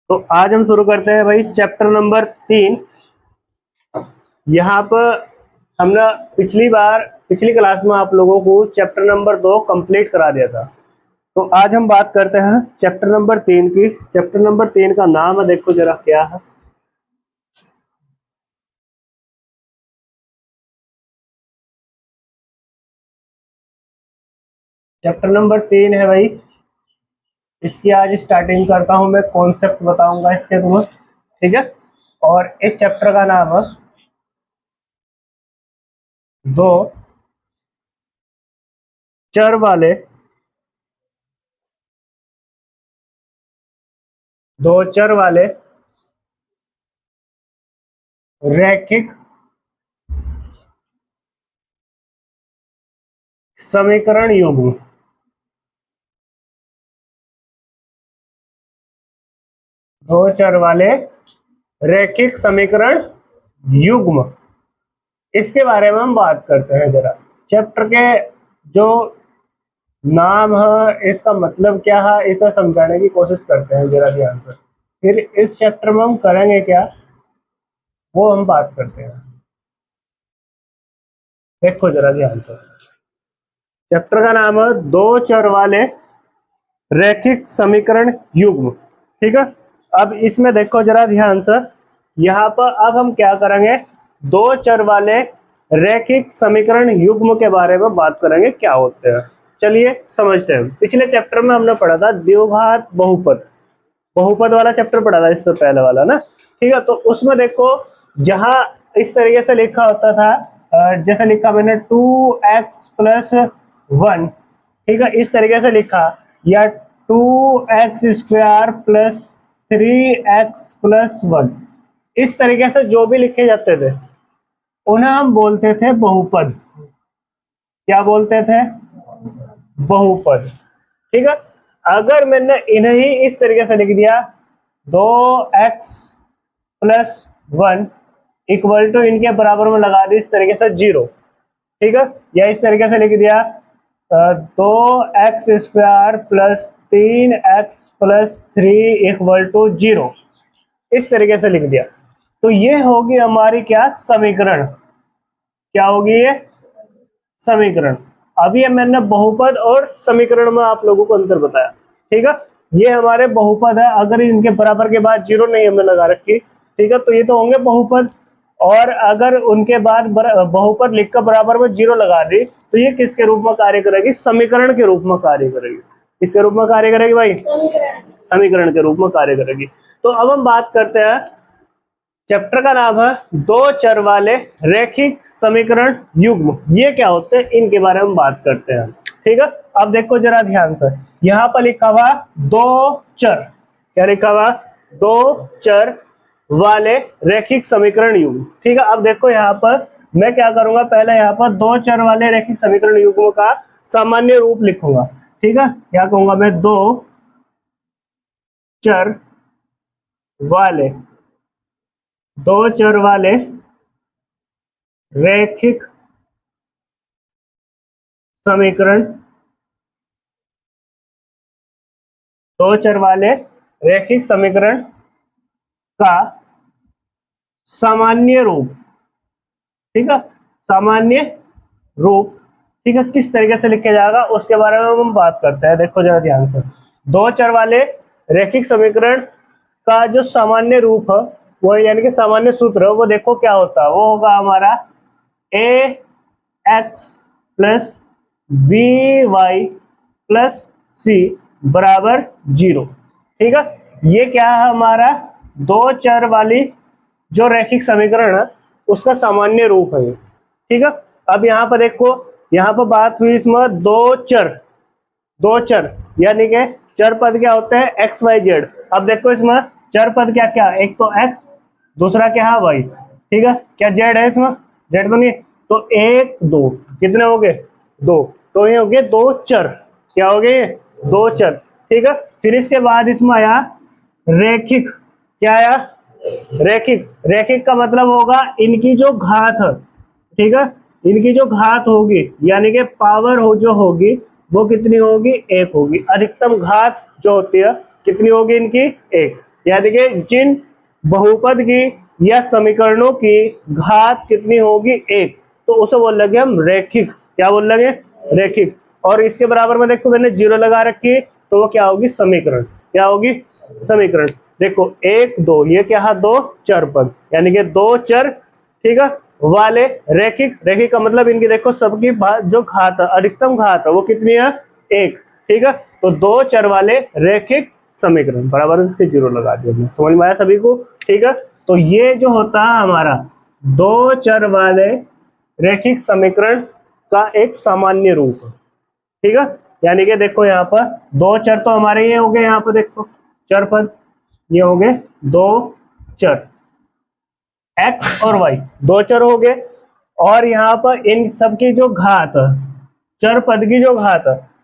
तो आज हम शुरू करते हैं भाई चैप्टर नंबर 3। यहाँ पर हमने पिछली क्लास में आप लोगों को चैप्टर नंबर 2 कंप्लीट करा दिया था। तो आज हम बात करते हैं चैप्टर नंबर 3 की। चैप्टर नंबर 3 का नाम है, देखो जरा क्या है। चैप्टर नंबर 3 है भाई, इसकी आज स्टार्टिंग करता हूं मैं, कॉन्सेप्ट बताऊंगा इसके तुम्हें, ठीक है। और इस चैप्टर का नाम है दो चर वाले रैखिक समीकरण युग्म। दो चर वाले रैखिक समीकरण युग्म, इसके बारे में हम बात करते हैं। जरा चैप्टर के जो नाम है, इसका मतलब क्या है, इसे समझाने की कोशिश करते हैं जरा ध्यान से। फिर इस चैप्टर में हम करेंगे क्या, वो हम बात करते हैं। देखो जरा ध्यान से, चैप्टर का नाम है दो चर वाले रैखिक समीकरण युग्म, ठीक है। अब इसमें देखो जरा ध्यान से, यहाँ पर अब हम क्या करेंगे, दो चर वाले रैखिक समीकरण युग्म के बारे में बात करेंगे, क्या होते हैं। चलिए समझते हैं। पिछले चैप्टर में हमने पढ़ा था द्विघात बहुपद, बहुपद वाला चैप्टर पढ़ा था, इससे पहले वाला ना, ठीक है। तो उसमें देखो जहां इस तरीके से लिखा होता था, जैसे लिखा मैंने 2x+1, ठीक है, इस तरीके से लिखा, या 2x² + 3x+1, इस तरीके से जो भी लिखे जाते थे उन्हें हम बोलते थे बहुपद। क्या बोलते थे? बहुपद, ठीक है। अगर मैंने इन्हें ही इस तरीके से लिख दिया 2x+1 इक्वल टू, इनके बराबर में लगा दी इस तरीके से 0, ठीक है, या इस तरीके से लिख दिया 2x² + 3x+3 इक्वल टू 0, इस तरीके से लिख दिया। तो ये होगी हमारी क्या, समीकरण। क्या होगी ये? समीकरण। अभी मैंने बहुपद और समीकरण में आप लोगों को अंतर बताया, ठीक है। ये हमारे बहुपद है, अगर इनके बराबर के बाद 0 नहीं हमें लगा रखी, ठीक है, तो ये तो होंगे बहुपद। और अगर उनके बाद बहुपद लिखकर बराबर में 0 लगा दी, तो ये किसके रूप में कार्य करेगी? समीकरण के रूप में कार्य करेगी। किसके रूप में कार्य करेगी भाई? समीकरण के रूप में कार्य करेगी। तो अब हम बात करते हैं, चैप्टर का नाम है दो चर वाले रैखिक समीकरण युग्म। ये क्या होते हैं, इनके बारे में बात करते हैं, ठीक है। अब देखो जरा ध्यान से, यहाँ पर लिखा हुआ दो चर, क्या लिखा हुआ? दो चर वाले रैखिक समीकरण युग्म, ठीक है। अब देखो यहाँ पर मैं क्या करूंगा, पहले यहाँ पर दो चर वाले रैखिक समीकरण युग्म का सामान्य रूप लिखूंगा, ठीक है। क्या कहूंगा मैं? दो चर वाले रैखिक समीकरण, दो चर वाले रैखिक समीकरण का सामान्य रूप, ठीक है, सामान्य रूप, ठीक है, किस तरीके से लिखा जाएगा उसके बारे में हम बात करते हैं। देखो जरा ध्यान से, दो चर वाले रैखिक समीकरण का जो सामान्य रूप है, वो यानी कि सामान्य सूत्र है, वो देखो क्या होता है, वो होगा हमारा ax + by + c बराबर 0, ठीक है। ये क्या है हमारा? दो चर वाली जो रैखिक समीकरण है उसका सामान्य रूप है, ठीक है। अब यहाँ पर देखो, यहाँ पर बात हुई इसमें दो चर यानी कि चर पद क्या होते हैं? x y z। अब देखो इसमें चर पद क्या क्या, एक तो x, दूसरा क्या है? y, ठीक है। क्या z है इसमें? z तो नहीं, तो एक दो कितने हो गए? दो, तो ये हो गए दो चर। क्या हो गए? दो चर, ठीक है। फिर इसके बाद इसमें आया रैखिक। क्या आया? रैखिक का मतलब होगा इनकी जो घात है, ठीक है, इनकी जो घात होगी यानी कि पावर जो होगी वो कितनी होगी? एक होगी। अधिकतम घात जो होती है कितनी होगी इनकी? एक। यानी कि जिन बहुपद की या समीकरणों की घात कितनी होगी, एक, तो उसे बोल लगे हम रेखिक। क्या बोल लगे? रेखिक। और इसके बराबर में देखो मैंने जीरो लगा रखी है, तो वो क्या होगी? समीकरण। क्या होगी? समीकरण। देखो एक दो, ये क्या है? दो चर पद, यानी कि दो चर, ठीक है, वाले रेखिक। रेखिक का मतलब इनकी देखो सबकी जो घात है, अधिकतम घात है, वो कितनी है? एक। ठीक है, तो दो चर वाले रेखिक समीकरण, बराबर इसके जीरो लगा दिया। समझ में आया सभी को? ठीक है, तो ये जो होता है हमारा दो चर वाले रेखिक समीकरण का एक सामान्य रूप है। ठीक है, यानी कि देखो यहाँ पर दो चर तो हमारे ये हो गए, यहाँ पर देखो चर पद, ये हो गए दो चर x और y, दो चर हो गए। और यहाँ पर इन सबकी जो घात, चर पद की जो घात,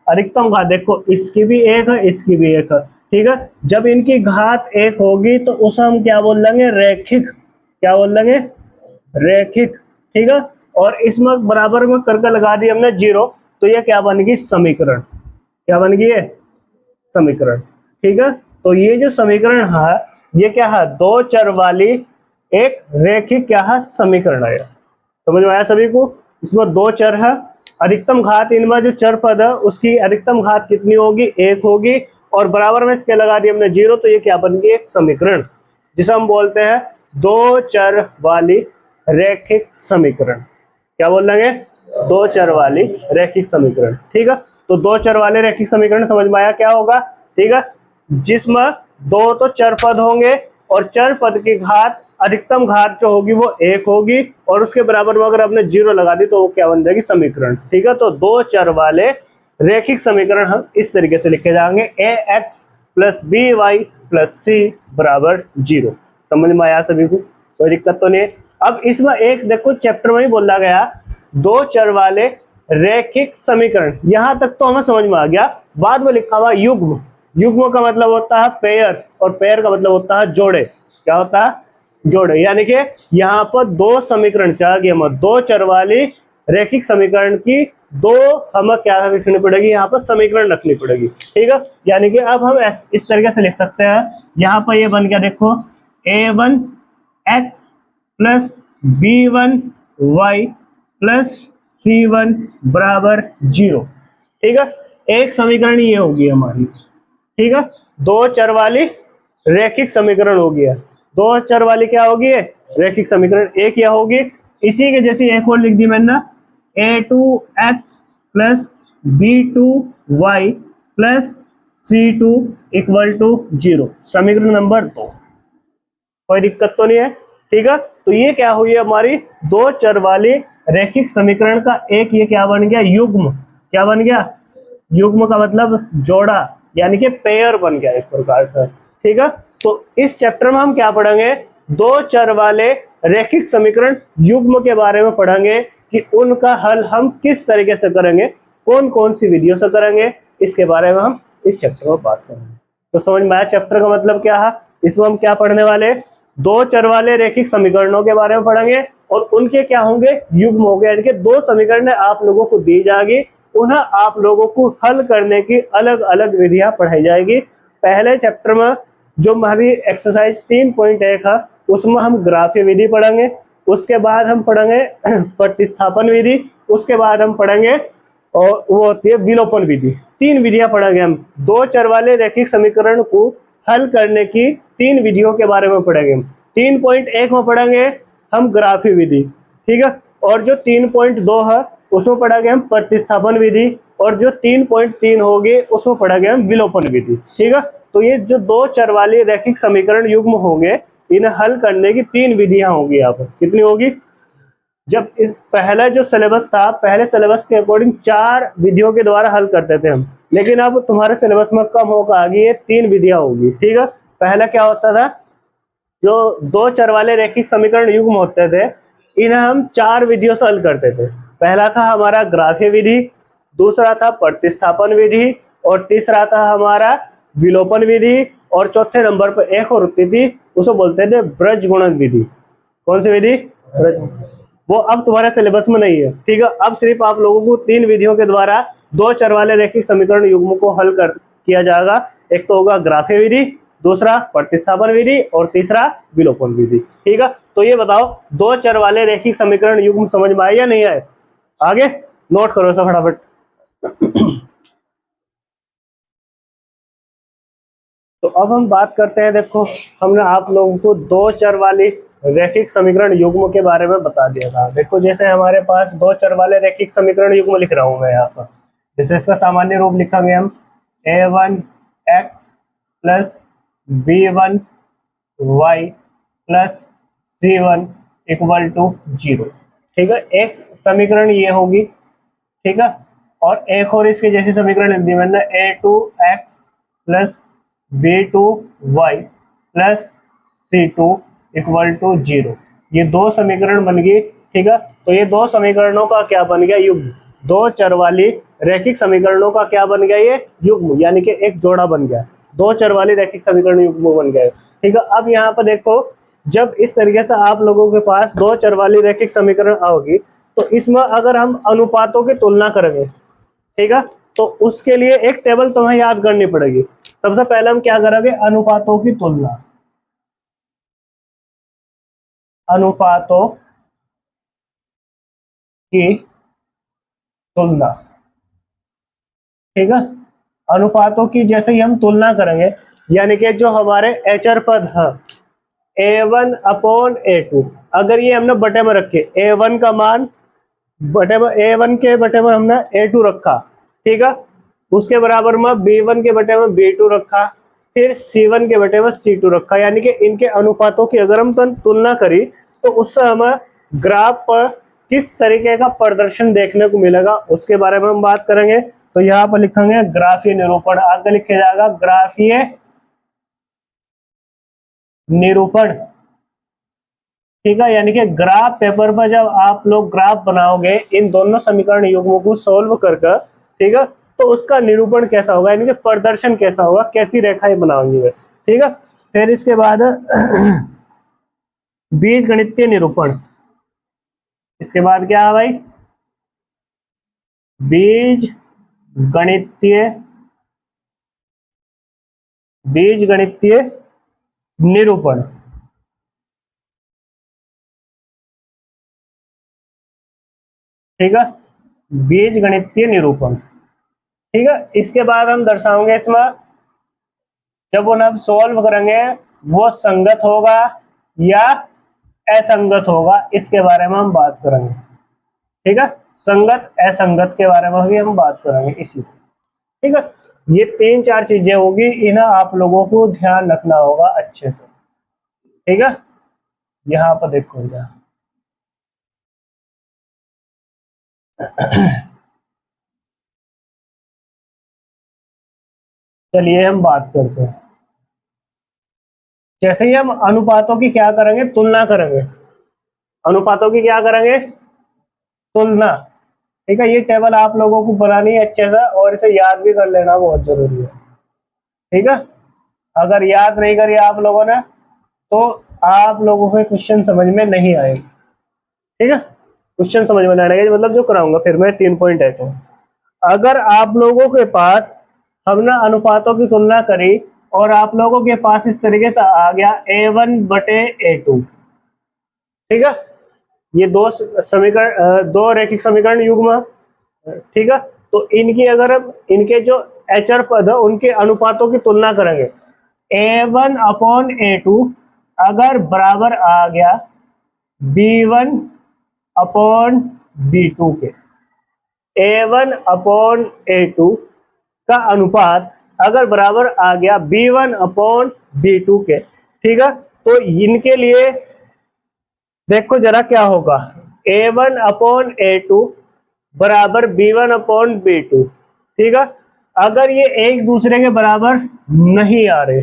अधिकतम घात, देखो इसकी भी एक है, इसकी भी एक है। ठीक है, जब इनकी घात एक होगी तो उसे हम क्या बोल लेंगे? रेखिक। क्या बोल लेंगे? रेखिक। ठीक है, और इसमें बराबर में करके लगा दी हमने जीरो, तो ये क्या बन गई? समीकरण। क्या बन गई? समीकरण। ठीक है, तो ये जो समीकरण है, ये क्या है? दो चर वाली एक रेखिक क्या है? समीकरण है। समझ में आया सभी को? इसमें दो चर है, अधिकतम घात इनमें जो चर पद है उसकी अधिकतम घात कितनी होगी? एक होगी, और बराबर में इसके लगा दी हमने जीरो, तो ये क्या बन गई? एक समीकरण, जिसे हम बोलते हैं दो चर वाली रैखिक समीकरण। क्या बोल रहे हैं? दो चर वाली रैखिक समीकरण। ठीक है, तो दो चर वाले रैखिक समीकरण समझ में आया क्या होगा? ठीक है, जिसमें दो तो चर पद होंगे और चर पद की घात, अधिकतम घात जो होगी वो एक होगी, और उसके बराबर में अगर आपने जीरो लगा दी तो वो क्या बन जाएगी? समीकरण। ठीक है, तो दो चर वाले रैखिक समीकरण हम इस तरीके से लिखे जाएंगे, ax plus B Y plus C बराबर जीरो। समझ में आया सभी को? कोई दिक्कत तो नहीं है। अब इसमें एक देखो चैप्टर में ही बोला गया दो चर वाले रैखिक समीकरण, यहां तक तो हमें समझ में आ गया। बाद में लिखा हुआ युग्म। युग्म का मतलब होता है पेयर, और पेयर का मतलब होता है जोड़े। क्या होता है? जोड़े। यानी कि यहाँ पर दो समीकरण चाहिए हमें, दो चर वाली रैखिक समीकरण की दो हमें क्या रखनी पड़ेगी? यहाँ पर समीकरण रखनी पड़ेगी। ठीक है, यानी कि अब हम इस तरीके से लिख सकते हैं, यहाँ पर ये बन गया देखो a1 x plus b1 y plus c1 बराबर जीरो। ठीक है, एक समीकरण ये होगी हमारी। ठीक है, दो चर वाली रैखिक समीकरण हो गया। दो चर वाली क्या होगी? रैखिक समीकरण एक यह होगी। इसी के जैसे एक और लिख दी मैंने, a2x plus b2y plus c2 equal to zero. समीकरण नंबर दो। कोई दिक्कत तो नहीं है? ठीक है, तो ये क्या हुई हमारी दो चर वाली रैखिक समीकरण का एक ये क्या बन गया? युग्म। क्या बन गया? युग्म का मतलब जोड़ा, यानी कि पेयर बन गया एक प्रकार से। ठीक है, तो इस चैप्टर में हम क्या पढ़ेंगे? दो चर वाले रैखिक समीकरण युग्म के बारे में पढ़ेंगे कि उनका हल हम किस तरीके से करेंगे, कौन कौन सी विधियों से करेंगे, इसके बारे में हम इस चैप्टर में बात करेंगे। तो समझ में आया चैप्टर का मतलब क्या है? इसमें हम क्या पढ़ने वाले? दो चर वाले रैखिक समीकरणों के बारे में पढ़ेंगे, और उनके क्या होंगे? युग्म हो गए, यानी कि दो समीकरण आप लोगों को दी जाएगी, उन्हें आप लोगों को हल करने की अलग अलग विधियां पढ़ाई जाएगी। पहले चैप्टर में जो हमारी एक्सरसाइज 3.1 है उसमें हम ग्राफीय विधि पढ़ेंगे, उसके बाद हम पढ़ेंगे प्रतिस्थापन विधि, उसके बाद हम पढ़ेंगे और वो होती है विलोपन विधि। तीन विधियां पढ़ेंगे हम। दो चर वाले रैखिक समीकरण को हल करने की तीन विधियों के बारे में पढ़ेंगे। 3.1 में पढ़ेंगे हम ग्राफीय विधि। ठीक है, और जो 3.2 है उसमें पढ़ेंगे हम प्रतिस्थापन विधि, और जो 3.3 होगी उसमें पढ़ेंगे हम विलोपन विधि। ठीक है, तो ये जो दो चर वाले रैखिक समीकरण युग्म होंगे, इन्हें हल करने की तीन विधियां होंगी। यहाँ पर कितनी होगी? जब इस पहला जो सिलेबस था, पहले सिलेबस के अकॉर्डिंग चार विधियों के द्वारा हल करते थे हम, लेकिन अब तुम्हारे सिलेबस में कम होकर आ गई है, तीन विधियां होगी। ठीक है, पहला क्या होता था? जो दो चर वाले रैखिक समीकरण युग्म होते थे, इन्हें हम चार विधियों से हल करते थे। पहला था हमारा ग्राफीय विधि, दूसरा था प्रतिस्थापन विधि, और तीसरा था हमारा विलोपन विधि, और चौथे नंबर पर एक और होती थी, उसे बोलते थे ब्रजगुणन विधि। कौन सी विधि? वो अब तुम्हारे सिलेबस में नहीं है। ठीक है, अब सिर्फ आप लोगों को तीन विधियों के द्वारा दो चर वाले रैखिक समीकरण युग्म को हल किया जाएगा। एक तो होगा ग्राफीय विधि, दूसरा प्रतिस्थापन विधि और तीसरा विलोपन विधि। ठीक है, तो ये बताओ दो चर वाले रैखिक समीकरण युग्म समझ में आए या नहीं आए? आगे नोट करो सब फटाफट। तो अब हम बात करते हैं, देखो हमने आप लोगों को दो चर वाली रैखिक समीकरण युग्म के बारे में बता दिया था। देखो जैसे हमारे पास दो चर वाले रैखिक समीकरण युग्म लिख रहा हूं मैं यहाँ पर, जैसे इसका सामान्य रूप लिखेंगे हम a1x plus b1y plus c1 equal to 0। ठीक है, एक समीकरण ये होगी। ठीक है, और एक और इसके जैसी समीकरण लिख दी मैंने a2x plus b2y plus c2 equal to 0। ये दो समीकरण बन गई। ठीक है, तो ये दो समीकरणों का क्या बन गया? युग्म। दो चर वाली रैखिक समीकरणों का क्या बन गया? ये युग्म, यानी कि एक जोड़ा बन गया। दो चर वाली रैखिक समीकरण युग्म बन गए। ठीक है, अब यहाँ पर देखो जब इस तरीके से आप लोगों के पास दो चर वाली रैखिक समीकरण आओगी तो इसमें अगर हम अनुपातों की तुलना करेंगे, ठीक है, तो उसके लिए एक टेबल तुम्हें याद करनी पड़ेगी। सबसे पहले हम क्या करेंगे? अनुपातों की तुलना। अनुपातों की तुलना। ठीक है, अनुपातों की जैसे ही हम तुलना करेंगे, यानी कि जो हमारे एचर पद है a1 अपॉन a2, अगर ये हमने बटे में रखे, a1 का मान बटे में, a1 के बटे में हमने a2 रखा, ठीक है, उसके बराबर में b1 के बटे में b2 रखा, फिर c1 के बटे में c2 रखा, यानी कि इनके अनुपातों की अगर हम तुलना करी तो उससे हमें ग्राफ पर किस तरीके का प्रदर्शन देखने को मिलेगा उसके बारे में हम बात करेंगे। तो यहाँ पर लिखेंगे ग्राफीय निरूपण, आगे लिखा जाएगा ग्राफीय निरूपण। ठीक है, यानी कि ग्राफ पेपर पर जब आप लोग ग्राफ बनाओगे इन दोनों समीकरण युग्मों को सोल्व करके, ठीक है, तो उसका निरूपण कैसा होगा, यानी कि प्रदर्शन कैसा होगा, कैसी रेखाएं बनाओगे वे। ठीक है, फिर इसके बाद बीज गणितीय निरूपण। इसके बाद क्या है भाई? बीज गणितीय निरूपण। ठीक है, बीज गणितीय निरूपण। ठीक है, इसके बाद हम दर्शाओगे इसमें जब उन्हें हम सोल्व करेंगे वो संगत होगा या असंगत होगा, इसके बारे में हम बात करेंगे। ठीक है, संगत असंगत के बारे में भी हम बात करेंगे इसी। ठीक है, ये तीन चार चीजें होगी, इन्हें आप लोगों को ध्यान रखना होगा अच्छे से। ठीक है, यहाँ पर देखो क्या चलिए हम बात करते हैं। जैसे ही हम अनुपातों की क्या करेंगे? तुलना करेंगे। अनुपातों की क्या करेंगे? तुलना। ठीक है, ये टेबल आप लोगों को बनानी है अच्छे से और इसे याद भी कर लेना बहुत जरूरी है। ठीक है, अगर याद नहीं करी आप लोगों ने तो आप लोगों को क्वेश्चन समझ में नहीं आएगी। ठीक है, क्वेश्चन समझ में नहीं आएगा मतलब जो कराऊंगा फिर मैं 3 पॉइंट है। तो अगर आप लोगों के पास हमने अनुपातों की तुलना करी और आप लोगों के पास इस तरीके से आ गया a1 बटे a2, ठीक है, ये दो समीकरण, दो रैखिक समीकरण युग्म। ठीक है, तो इनकी अगर हम इनके जो एचर पद है उनके अनुपातों की तुलना करेंगे, a1 अपॉन a2 अगर बराबर आ गया b1 अपॉन b2 के, a1 अपॉन a2 का अनुपात अगर बराबर आ गया b1 अपॉन b2 के, ठीक है, तो इनके लिए देखो जरा क्या होगा, a1 अपॉन a2 बराबर b1 अपॉन b2। ठीक है, अगर ये एक दूसरे के बराबर नहीं आ रहे,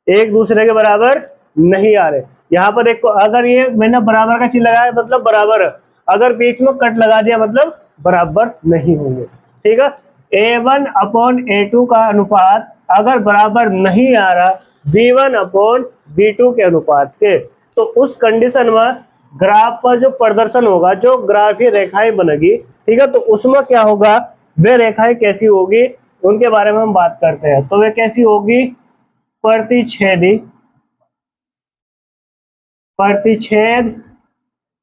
एक दूसरे के बराबर नहीं आ रहे, यहाँ पर देखो अगर ये मैंने बराबर का चिन्ह लगाया मतलब बराबर है, अगर बीच में कट लगा दिया मतलब बराबर नहीं होंगे। ठीक है, a1 अपॉन a2 का अनुपात अगर बराबर नहीं आ रहा b1 अपॉन b2 के अनुपात के, तो उस कंडीशन में ग्राफ पर जो प्रदर्शन होगा, जो ग्राफीय रेखाएं बनेगी, ठीक है, तो उसमें क्या होगा, वे रेखाएं कैसी होगी उनके बारे में हम बात करते हैं। तो वे कैसी होगी? प्रतिच्छेदी प्रतिच्छेद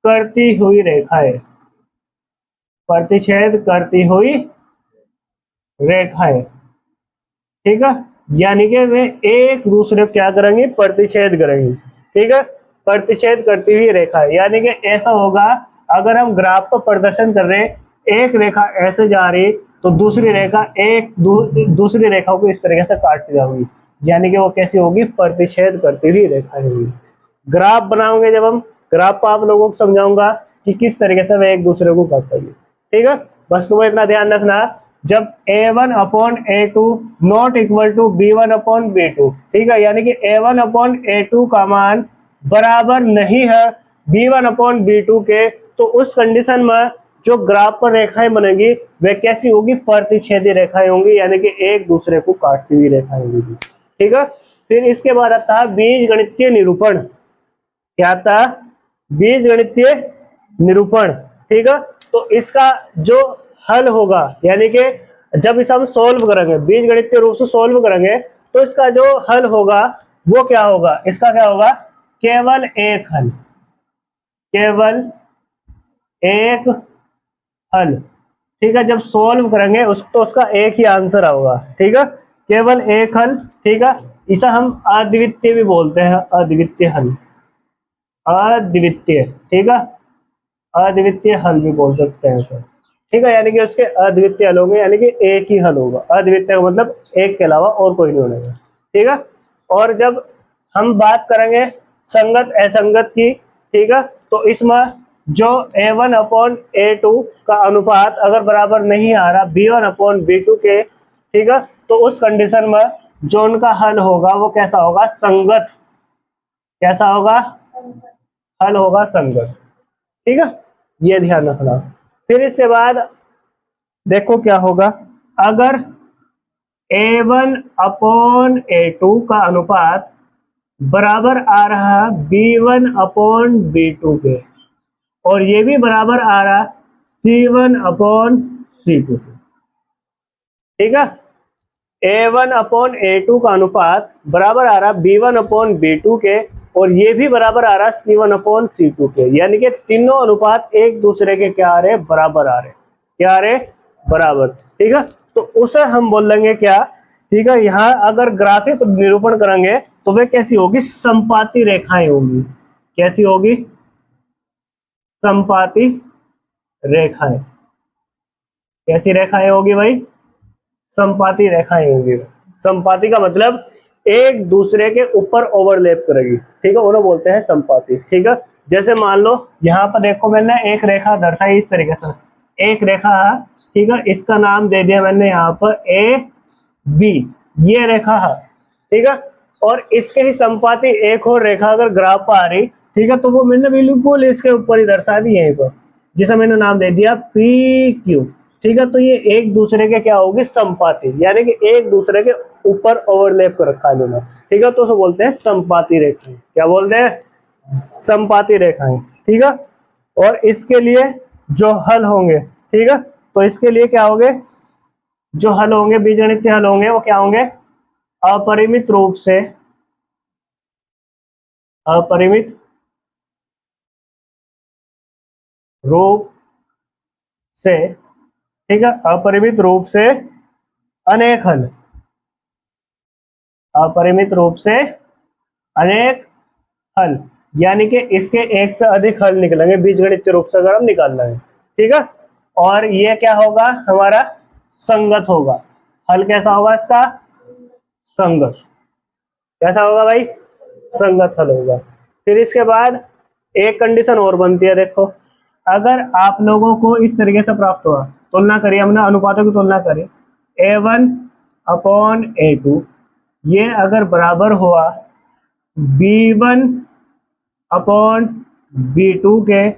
करती हुई रेखाएं, प्रतिच्छेद करती हुई रेखाएं, ठीक है। यानी कि वे एक दूसरे को क्या करेंगे, प्रतिच्छेद करेंगे, ठीक है। प्रतिच्छेद करती हुई रेखा, यानी कि ऐसा होगा अगर हम ग्राफ का प्रदर्शन कर रहे हैं, एक रेखा ऐसे जा रही तो दूसरी रेखा दूसरी रेखा को इस तरीके से काटती जाएगी, यानी कि वो कैसी होगी, प्रतिच्छेद करती हुई रेखा होगी। ग्राफ बनाओगे जब हम, ग्राफ को आप लोगों को समझाऊंगा कि किस तरीके से वे एक दूसरे को काटेंगे, ठीक है। बस तुम्हें इतना ध्यान रखना, जब a1/a2 not equal to b1/b2, ठीक है, यानी कि a1/a2 का मान बराबर नहीं है b1/b2 के, तो उस कंडीशन में जो ग्राफ पर रेखाएं बनेगी वे कैसी होगी, प्रतिच्छेदी रेखाएं होंगी, यानी कि एक दूसरे को काटती हुई रेखाएं होंगी, ठीक है। फिर इसके बाद आता है बीजगणितीय निरूपण। क्या था, बीजगणितीय निरूपण, ठीक है। तो इसका जो हल होगा, यानी कि जब इसे हम सोल्व करेंगे, बीजगणितीय रूप से सोल्व करेंगे, तो इसका जो हल होगा वो क्या होगा, इसका क्या होगा, केवल एक हल, केवल एक हल, ठीक है। जब सोल्व करेंगे तो उसका एक ही आंसर होगा, ठीक है, केवल एक हल, ठीक है। इसे हम अद्वितीय भी बोलते हैं, अद्वितीय हल, अद्वितीय, ठीक है, अद्वितीय हल भी बोल सकते हैं सर, ठीक है। यानी कि उसके अद्वितीय हल होंगे, यानी कि एक ही हल होगा, अद्वितीय मतलब एक के अलावा और कोई नहीं होगा, ठीक है। और जब हम बात करेंगे संगत असंगत की, ठीक है, तो इसमें जो a1/a2 का अनुपात अगर बराबर नहीं आ रहा b1/b2 के, ठीक है, तो उस कंडीशन में जो उनका हल होगा वो कैसा होगा, संगत, कैसा होगा, हल होगा संगत, ठीक है, ये ध्यान रखना। फिर इसके बाद देखो क्या होगा, अगर a1/a2 का अनुपात बराबर आ रहा b1/b2 के, और ये भी बराबर आ रहा c1/c2 के, ठीक है। a1/a2 का अनुपात बराबर आ रहा b1/b2 के, और ये भी बराबर आ रहा c1/c2 के, यानी कि तीनों अनुपात एक दूसरे के क्या आ रहे, बराबर आ रहे, क्या आ रहे, बराबर, ठीक है। तो उसे हम बोल लेंगे क्या, ठीक है। यहाँ अगर ग्राफिक निरूपण करेंगे तो वे कैसी होगी, संपाती रेखाएं होंगी, कैसी होगी, संपाती रेखाएं, कैसी रेखाएं होगी भाई, संपाती रेखाएं होंगी। संपाती का मतलब एक दूसरे के ऊपर ओवरलैप करेगी, ठीक है, उन्हें बोलते हैं संपाती, ठीक है। जैसे मान लो यहाँ पर देखो मैंने एक रेखा दर्शाई इस तरीके से, एक रेखा है, ठीक है, इसका नाम दे दिया मैंने यहाँ पर ए बी, ये रेखा है, ठीक है। और इसके ही संपाती एक और रेखा अगर ग्राफ पर आ रही, ठीक है, तो वो मैंने बिल्कुल इसके ऊपर ही दर्शा दी यहीं पर, जिसे मैंने नाम दे दिया पी क्यू, ठीक है। तो ये एक दूसरे के क्या होगी, संपाती, यानी कि एक दूसरे के ऊपर ओवरलैप कर रखा है इन्होंने, ठीक है, तो उसे बोलते हैं संपाती रेखाएं, क्या बोलते हैं, संपाती रेखाएं, ठीक है। और इसके लिए जो हल होंगे, ठीक है, तो इसके लिए क्या होंगे, जो हल होंगे, बीजगणितीय हल होंगे, वो क्या होंगे, अपरिमित रूप से, अपरिमित रूप से, ठीक है, अपरिमित रूप से अनेक हल, अपरिमित रूप से अनेक हल, यानी कि इसके एक से अधिक हल निकलेंगे बीजगणितीय रूप से अगर हम निकालना है, ठीक है। और ये क्या होगा, हमारा संगत होगा, हल कैसा होगा इसका, संगत, कैसा होगा भाई, संगत हल होगा। फिर इसके बाद एक कंडीशन और बनती है, देखो अगर आप लोगों को इस तरीके से प्राप्त हुआ, तुलना करिए, हमने अनुपातों की तुलना करी, a1/a2 ये अगर बराबर हुआ b1/b2 के,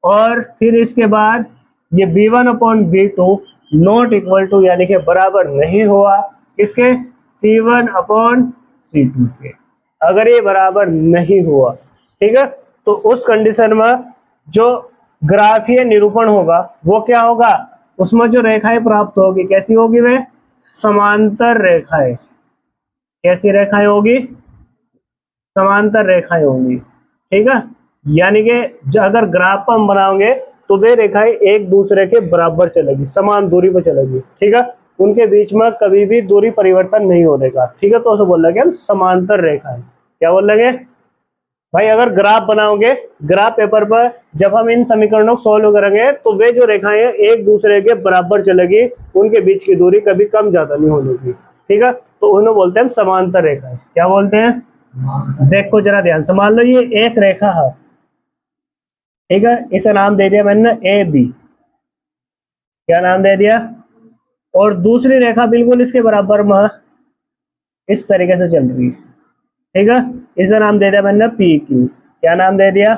और फिर इसके बाद ये b1/b2 नॉट इक्वल टू, यानी कि बराबर नहीं हुआ इसके c1/c2 के, अगर ये बराबर नहीं हुआ, ठीक है, तो उस कंडीशन में जो ग्राफीय निरूपण होगा वो क्या होगा, उसमें जो रेखाएं प्राप्त होगी कैसी होगी, वे समांतर रेखाएं, कैसी रेखाएं होगी? समांतर रेखाएं होंगी। ठीक है, यानी कि अगर ग्राफ हम बनाओगे तो वे रेखाएं एक दूसरे के बराबर चलेगी, समान दूरी पर चलेगी। ठीक है, उनके बीच में कभी भी दूरी परिवर्तन नहीं होने का। ठीक है, तो उसे बोल लगे हम समांतर रेखाएं। क्या बोल लगे भाई? अगर ग्राफ बनाओगे, ग्राफ पेपर पर जब हम इन समीकरणों को सोल्व करेंगे तो वे जो रेखाएं हैं एक दूसरे के बराबर चलेगी, उनके बीच की दूरी कभी कम ज्यादा नहीं होगी। ठीक है, तो उन्हें बोलते हैं समांतर रेखाएं। क्या बोलते हैं? देखो जरा ध्यान से, मान लो ये एक रेखा है। ठीक है, इसे नाम दे दिया मैंने ए बी। क्या नाम दे दिया? और दूसरी रेखा बिल्कुल इसके बराबर में इस तरीके से चल रही है। ठीक है, इसे नाम दे दिया मैंने पी क्यू। क्या नाम दे दिया?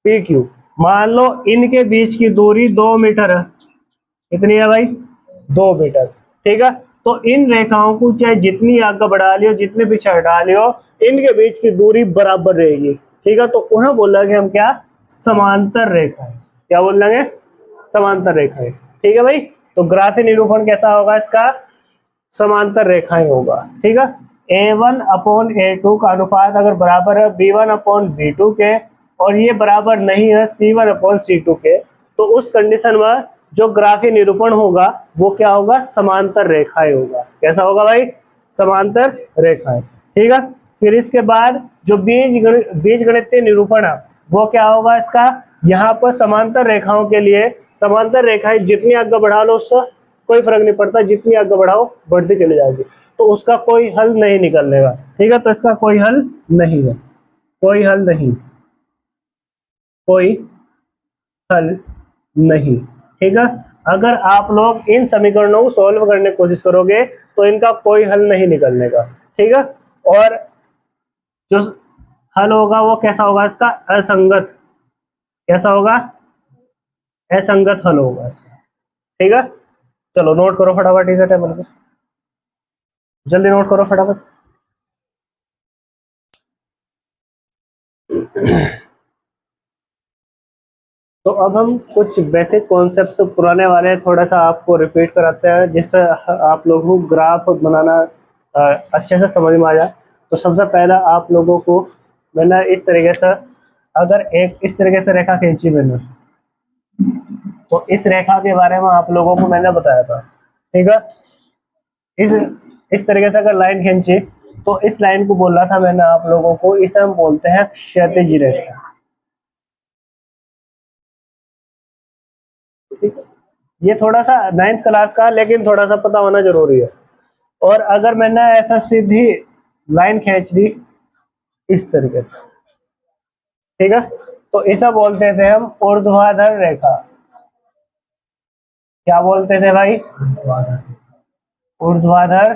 P Q. मान लो इनके बीच की दूरी 2 मीटर है। कितनी है भाई? 2 मीटर। ठीक है, तो इन रेखाओं को चाहे जितनी आगे बढ़ा लियो, जितने पीछे हटा लियो, इनके बीच की दूरी बराबर रहेगी। ठीक है, तो उन्हें बोला कि हम क्या? समांतर रेखा है। क्या बोल लेंगे? समांतर रेखा है। ठीक है भाई, तो ग्राफी निरूपण कैसा होगा इसका? समांतर रेखाएं होगा। ठीक है, A1/A2 का अनुपात अगर बराबर है B1/B2 के, और ये बराबर नहीं है C1/C2 के, तो उस कंडीशन में जो ग्राफी निरूपण होगा वो क्या होगा? समांतर रेखाएं होगा। कैसा होगा भाई? समांतर रेखाएं। ठीक है, फिर इसके बाद जो बीज गणितीय निरूपण है वो क्या होगा इसका? यहाँ पर समांतर रेखाओं के लिए समांतर रेखाएं जितनी आगे बढ़ा लो उसका कोई फर्क नहीं पड़ता, जितनी आगे बढ़ाओ बढ़ती चली जाएगी, तो उसका कोई हल नहीं निकलने का। ठीक है, तो इसका कोई हल नहीं है, कोई हल नहीं, कोई हल नहीं। ठीक है, अगर आप लोग इन समीकरणों को सॉल्व करने की कोशिश करोगे तो इनका कोई हल नहीं निकलने का। ठीक है, और जो हल होगा वो कैसा होगा इसका? असंगत। कैसा होगा? असंगत हल होगा इसका। ठीक है, चलो नोट करो फटाफट इसे टेबल पे, जल्दी नोट करो फटाफट। तो अब हम कुछ बेसिक कॉन्सेप्ट पुराने वाले थोड़ा सा आपको रिपीट कराते हैं, जिससे आप लोगों को ग्राफ बनाना अच्छे से समझ में आ जाए। तो सबसे पहला आप लोगों को मैंने इस तरीके से, अगर एक इस तरीके से रेखा खींची मैंने, तो इस रेखा के बारे में आप लोगों को मैंने बताया था। ठीक है, इस इस तरीके से अगर लाइन खींची तो इस लाइन को बोल रहा था मैंने आप लोगों को, इसे हम बोलते हैं क्षैतिज रेखा। ये थोड़ा सा 9th क्लास का, लेकिन थोड़ा सा पता होना जरूरी है। और अगर मैंने ऐसा सीधी लाइन खींच दी इस तरीके से, ठीक है, तो इसे बोलते थे हम ऊर्ध्वाधर रेखा। क्या बोलते थे भाई? ऊर्ध्वाधर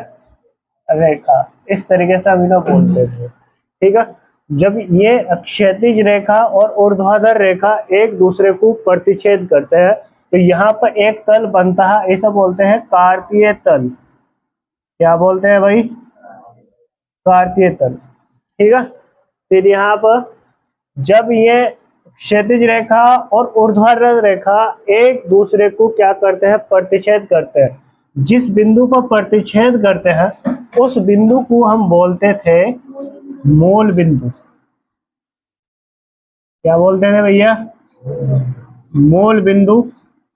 रेखा। इस तरीके से हम इन्हें बोलते थे। ठीक है, जब ये क्षैतिज रेखा और ऊर्ध्वाधर रेखा एक दूसरे को प्रतिच्छेद करते हैं तो यहाँ पर एक तल बनता है, इसे बोलते हैं कार्तीय तल। क्या बोलते हैं भाई? कार्तीय तल। ठीक है, फिर यहाँ पर जब ये क्षैतिज रेखा और ऊर्ध्वाधर रेखा एक दूसरे को क्या करते हैं? प्रतिच्छेद करते हैं। जिस बिंदु पर प्रतिच्छेद करते हैं उस बिंदु को हम बोलते थे मूल बिंदु। क्या बोलते थे भैया? मूल बिंदु।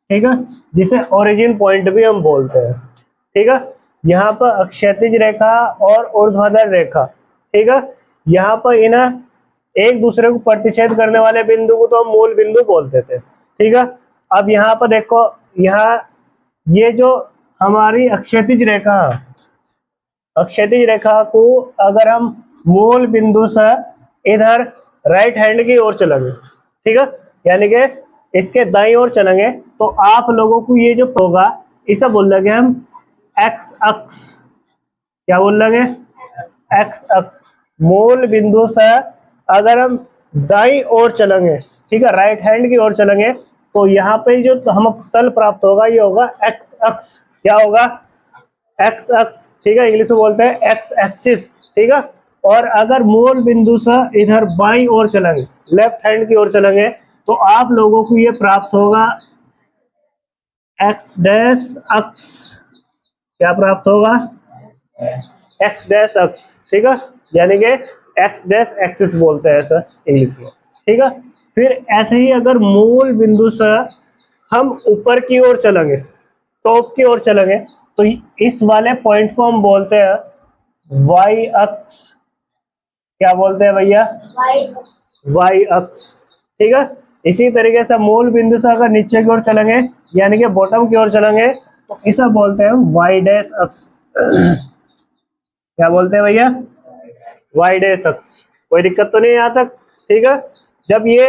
ठीक है, जिसे ओरिजिन पॉइंट भी हम बोलते हैं। ठीक है, यहाँ पर क्षैतिज रेखा और ऊर्ध्वाधर रेखा, ठीक है, यहाँ पर इन्हें एक दूसरे को प्रतिच्छेद करने वाले बिंदु को तो हम मूल बिंदु बोलते थे। ठीक है, अब यहाँ पर देखो, यहाँ ये जो हमारी क्षैतिज रेखा, क्षैतिज रेखा को अगर हम मूल बिंदु से इधर राइट हैंड की ओर चलेंगे, ठीक है, यानी कि इसके दाईं ओर चलेंगे, तो आप लोगों को ये जो होगा इसे बोल लेंगे हम एक्स अक्ष। क्या बोल लेंगे? एक्स अक्ष। मूल बिंदु से अगर हम दाईं ओर चलेंगे, ठीक है, राइट हैंड की ओर चलेंगे, तो यहाँ पे जो हम तल प्राप्त होगा ये होगा एक्स अक्ष। क्या होगा? एक्स अक्ष। ठीक है, इंग्लिश में बोलते हैं एक्स एक्सिस। ठीक है, और अगर मूल बिंदु से इधर बाईं ओर चलेंगे, लेफ्ट हैंड की ओर चलेंगे, तो आप लोगों को ये प्राप्त होगा एक्स डैश अक्ष। क्या प्राप्त होगा? एक्स डैश अक्स, ठीक है, यानी कि एक्स डैश एक्सिस बोलते हैं ऐसा इंग्लिश में, ठीक है। फिर ऐसे ही अगर मूल बिंदु से हम ऊपर की ओर चलेंगे, टॉप की ओर चलेंगे, तो इस वाले पॉइंट को हम बोलते हैं वाई अक्ष। क्या बोलते हैं भैया? वाई अक्ष, ठीक है। इसी तरीके से मूल बिंदु से अगर नीचे की ओर चलेंगे यानी कि बॉटम की ओर चलेंगे तो इसे बोलते हैं वाई डैश अक्ष। क्या बोलते हैं भैया? वाई डैश अक्ष। कोई दिक्कत तो नहीं यहाँ तक? ठीक है। जब ये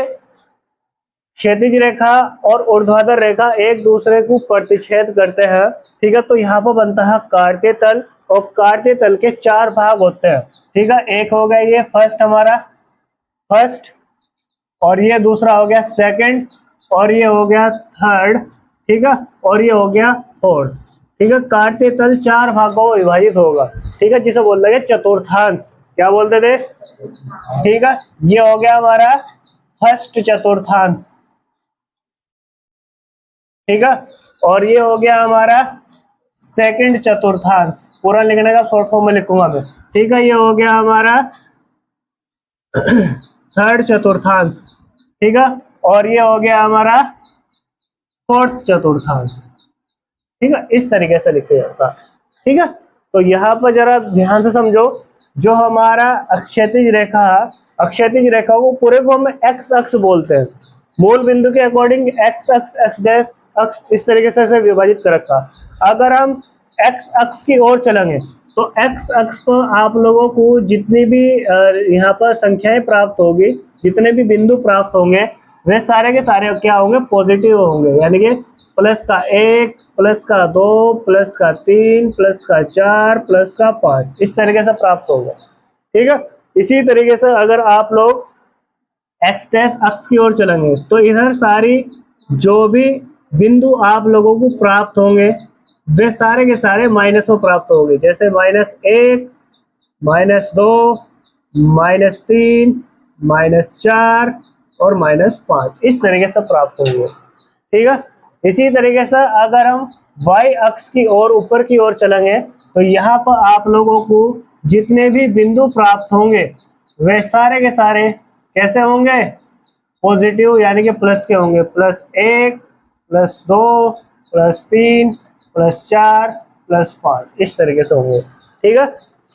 क्षैतिज रेखा और ऊर्ध्वाधर रेखा एक दूसरे को प्रतिच्छेद करते हैं, ठीक है, तो यहाँ पर बनता है कार्तीय तल, और कार्तीय तल के 4 भाग होते हैं, ठीक है। एक हो गया ये फर्स्ट, हमारा फर्स्ट, और ये दूसरा हो गया सेकंड, और ये हो गया थर्ड, ठीक है, और ये हो गया फोर्थ, ठीक है। कार्तीय तल 4 भागों में विभाजित होगा, ठीक है, जिसे बोल रहे चतुर्थांश। क्या बोलते थे? ठीक है, ये हो गया हमारा फर्स्ट चतुर्थांश, ठीक है, और ये हो गया हमारा सेकंड चतुर्थांश। पूरा लिखने का शॉर्ट फॉर्म में लिखूंगा मैं, ठीक है। ये हो गया हमारा थर्ड चतुर्थांश, ठीक है, और ये हो गया हमारा फोर्थ चतुर्थांश, ठीक है। इस तरीके से लिखा जाता है, ठीक है। तो यहाँ पर जरा ध्यान से समझो, जो हमारा क्षैतिज रेखा है, क्षैतिज रेखा को पूरे को हम एक्स अक्ष बोलते हैं। मूल बिंदु के अकॉर्डिंग एक्स अक्ष, एक्स डैश अक्ष, इस तरीके से विभाजित कर रखा। अगर हम एक्स अक्ष की ओर चलेंगे तो एक्स अक्ष पर आप लोगों को जितनी भी यहाँ पर संख्याएं प्राप्त होगी, जितने भी बिंदु प्राप्त होंगे, वे सारे के सारे क्या होंगे? पॉजिटिव होंगे, यानी कि प्लस का 1, प्लस का 2, प्लस का 3, प्लस का 4, प्लस का 5, इस तरीके से प्राप्त होगा, ठीक है। इसी तरीके से अगर आप लोग एक्स डैश अक्ष की ओर चलेंगे तो इधर सारी जो भी बिंदु आप लोगों को प्राप्त होंगे वे सारे के सारे माइनस में प्राप्त होंगे, जैसे -1, -2, -3, -4 और -5, इस तरीके से प्राप्त होंगे, ठीक है। इसी तरीके से अगर हम y अक्ष की ओर ऊपर की ओर चलेंगे तो यहाँ पर आप लोगों को जितने भी बिंदु प्राप्त होंगे वे सारे के सारे कैसे होंगे? पॉजिटिव, यानी कि प्लस के होंगे। +1, +2, +3, +4, +5, इस तरीके से होंगे, ठीक है।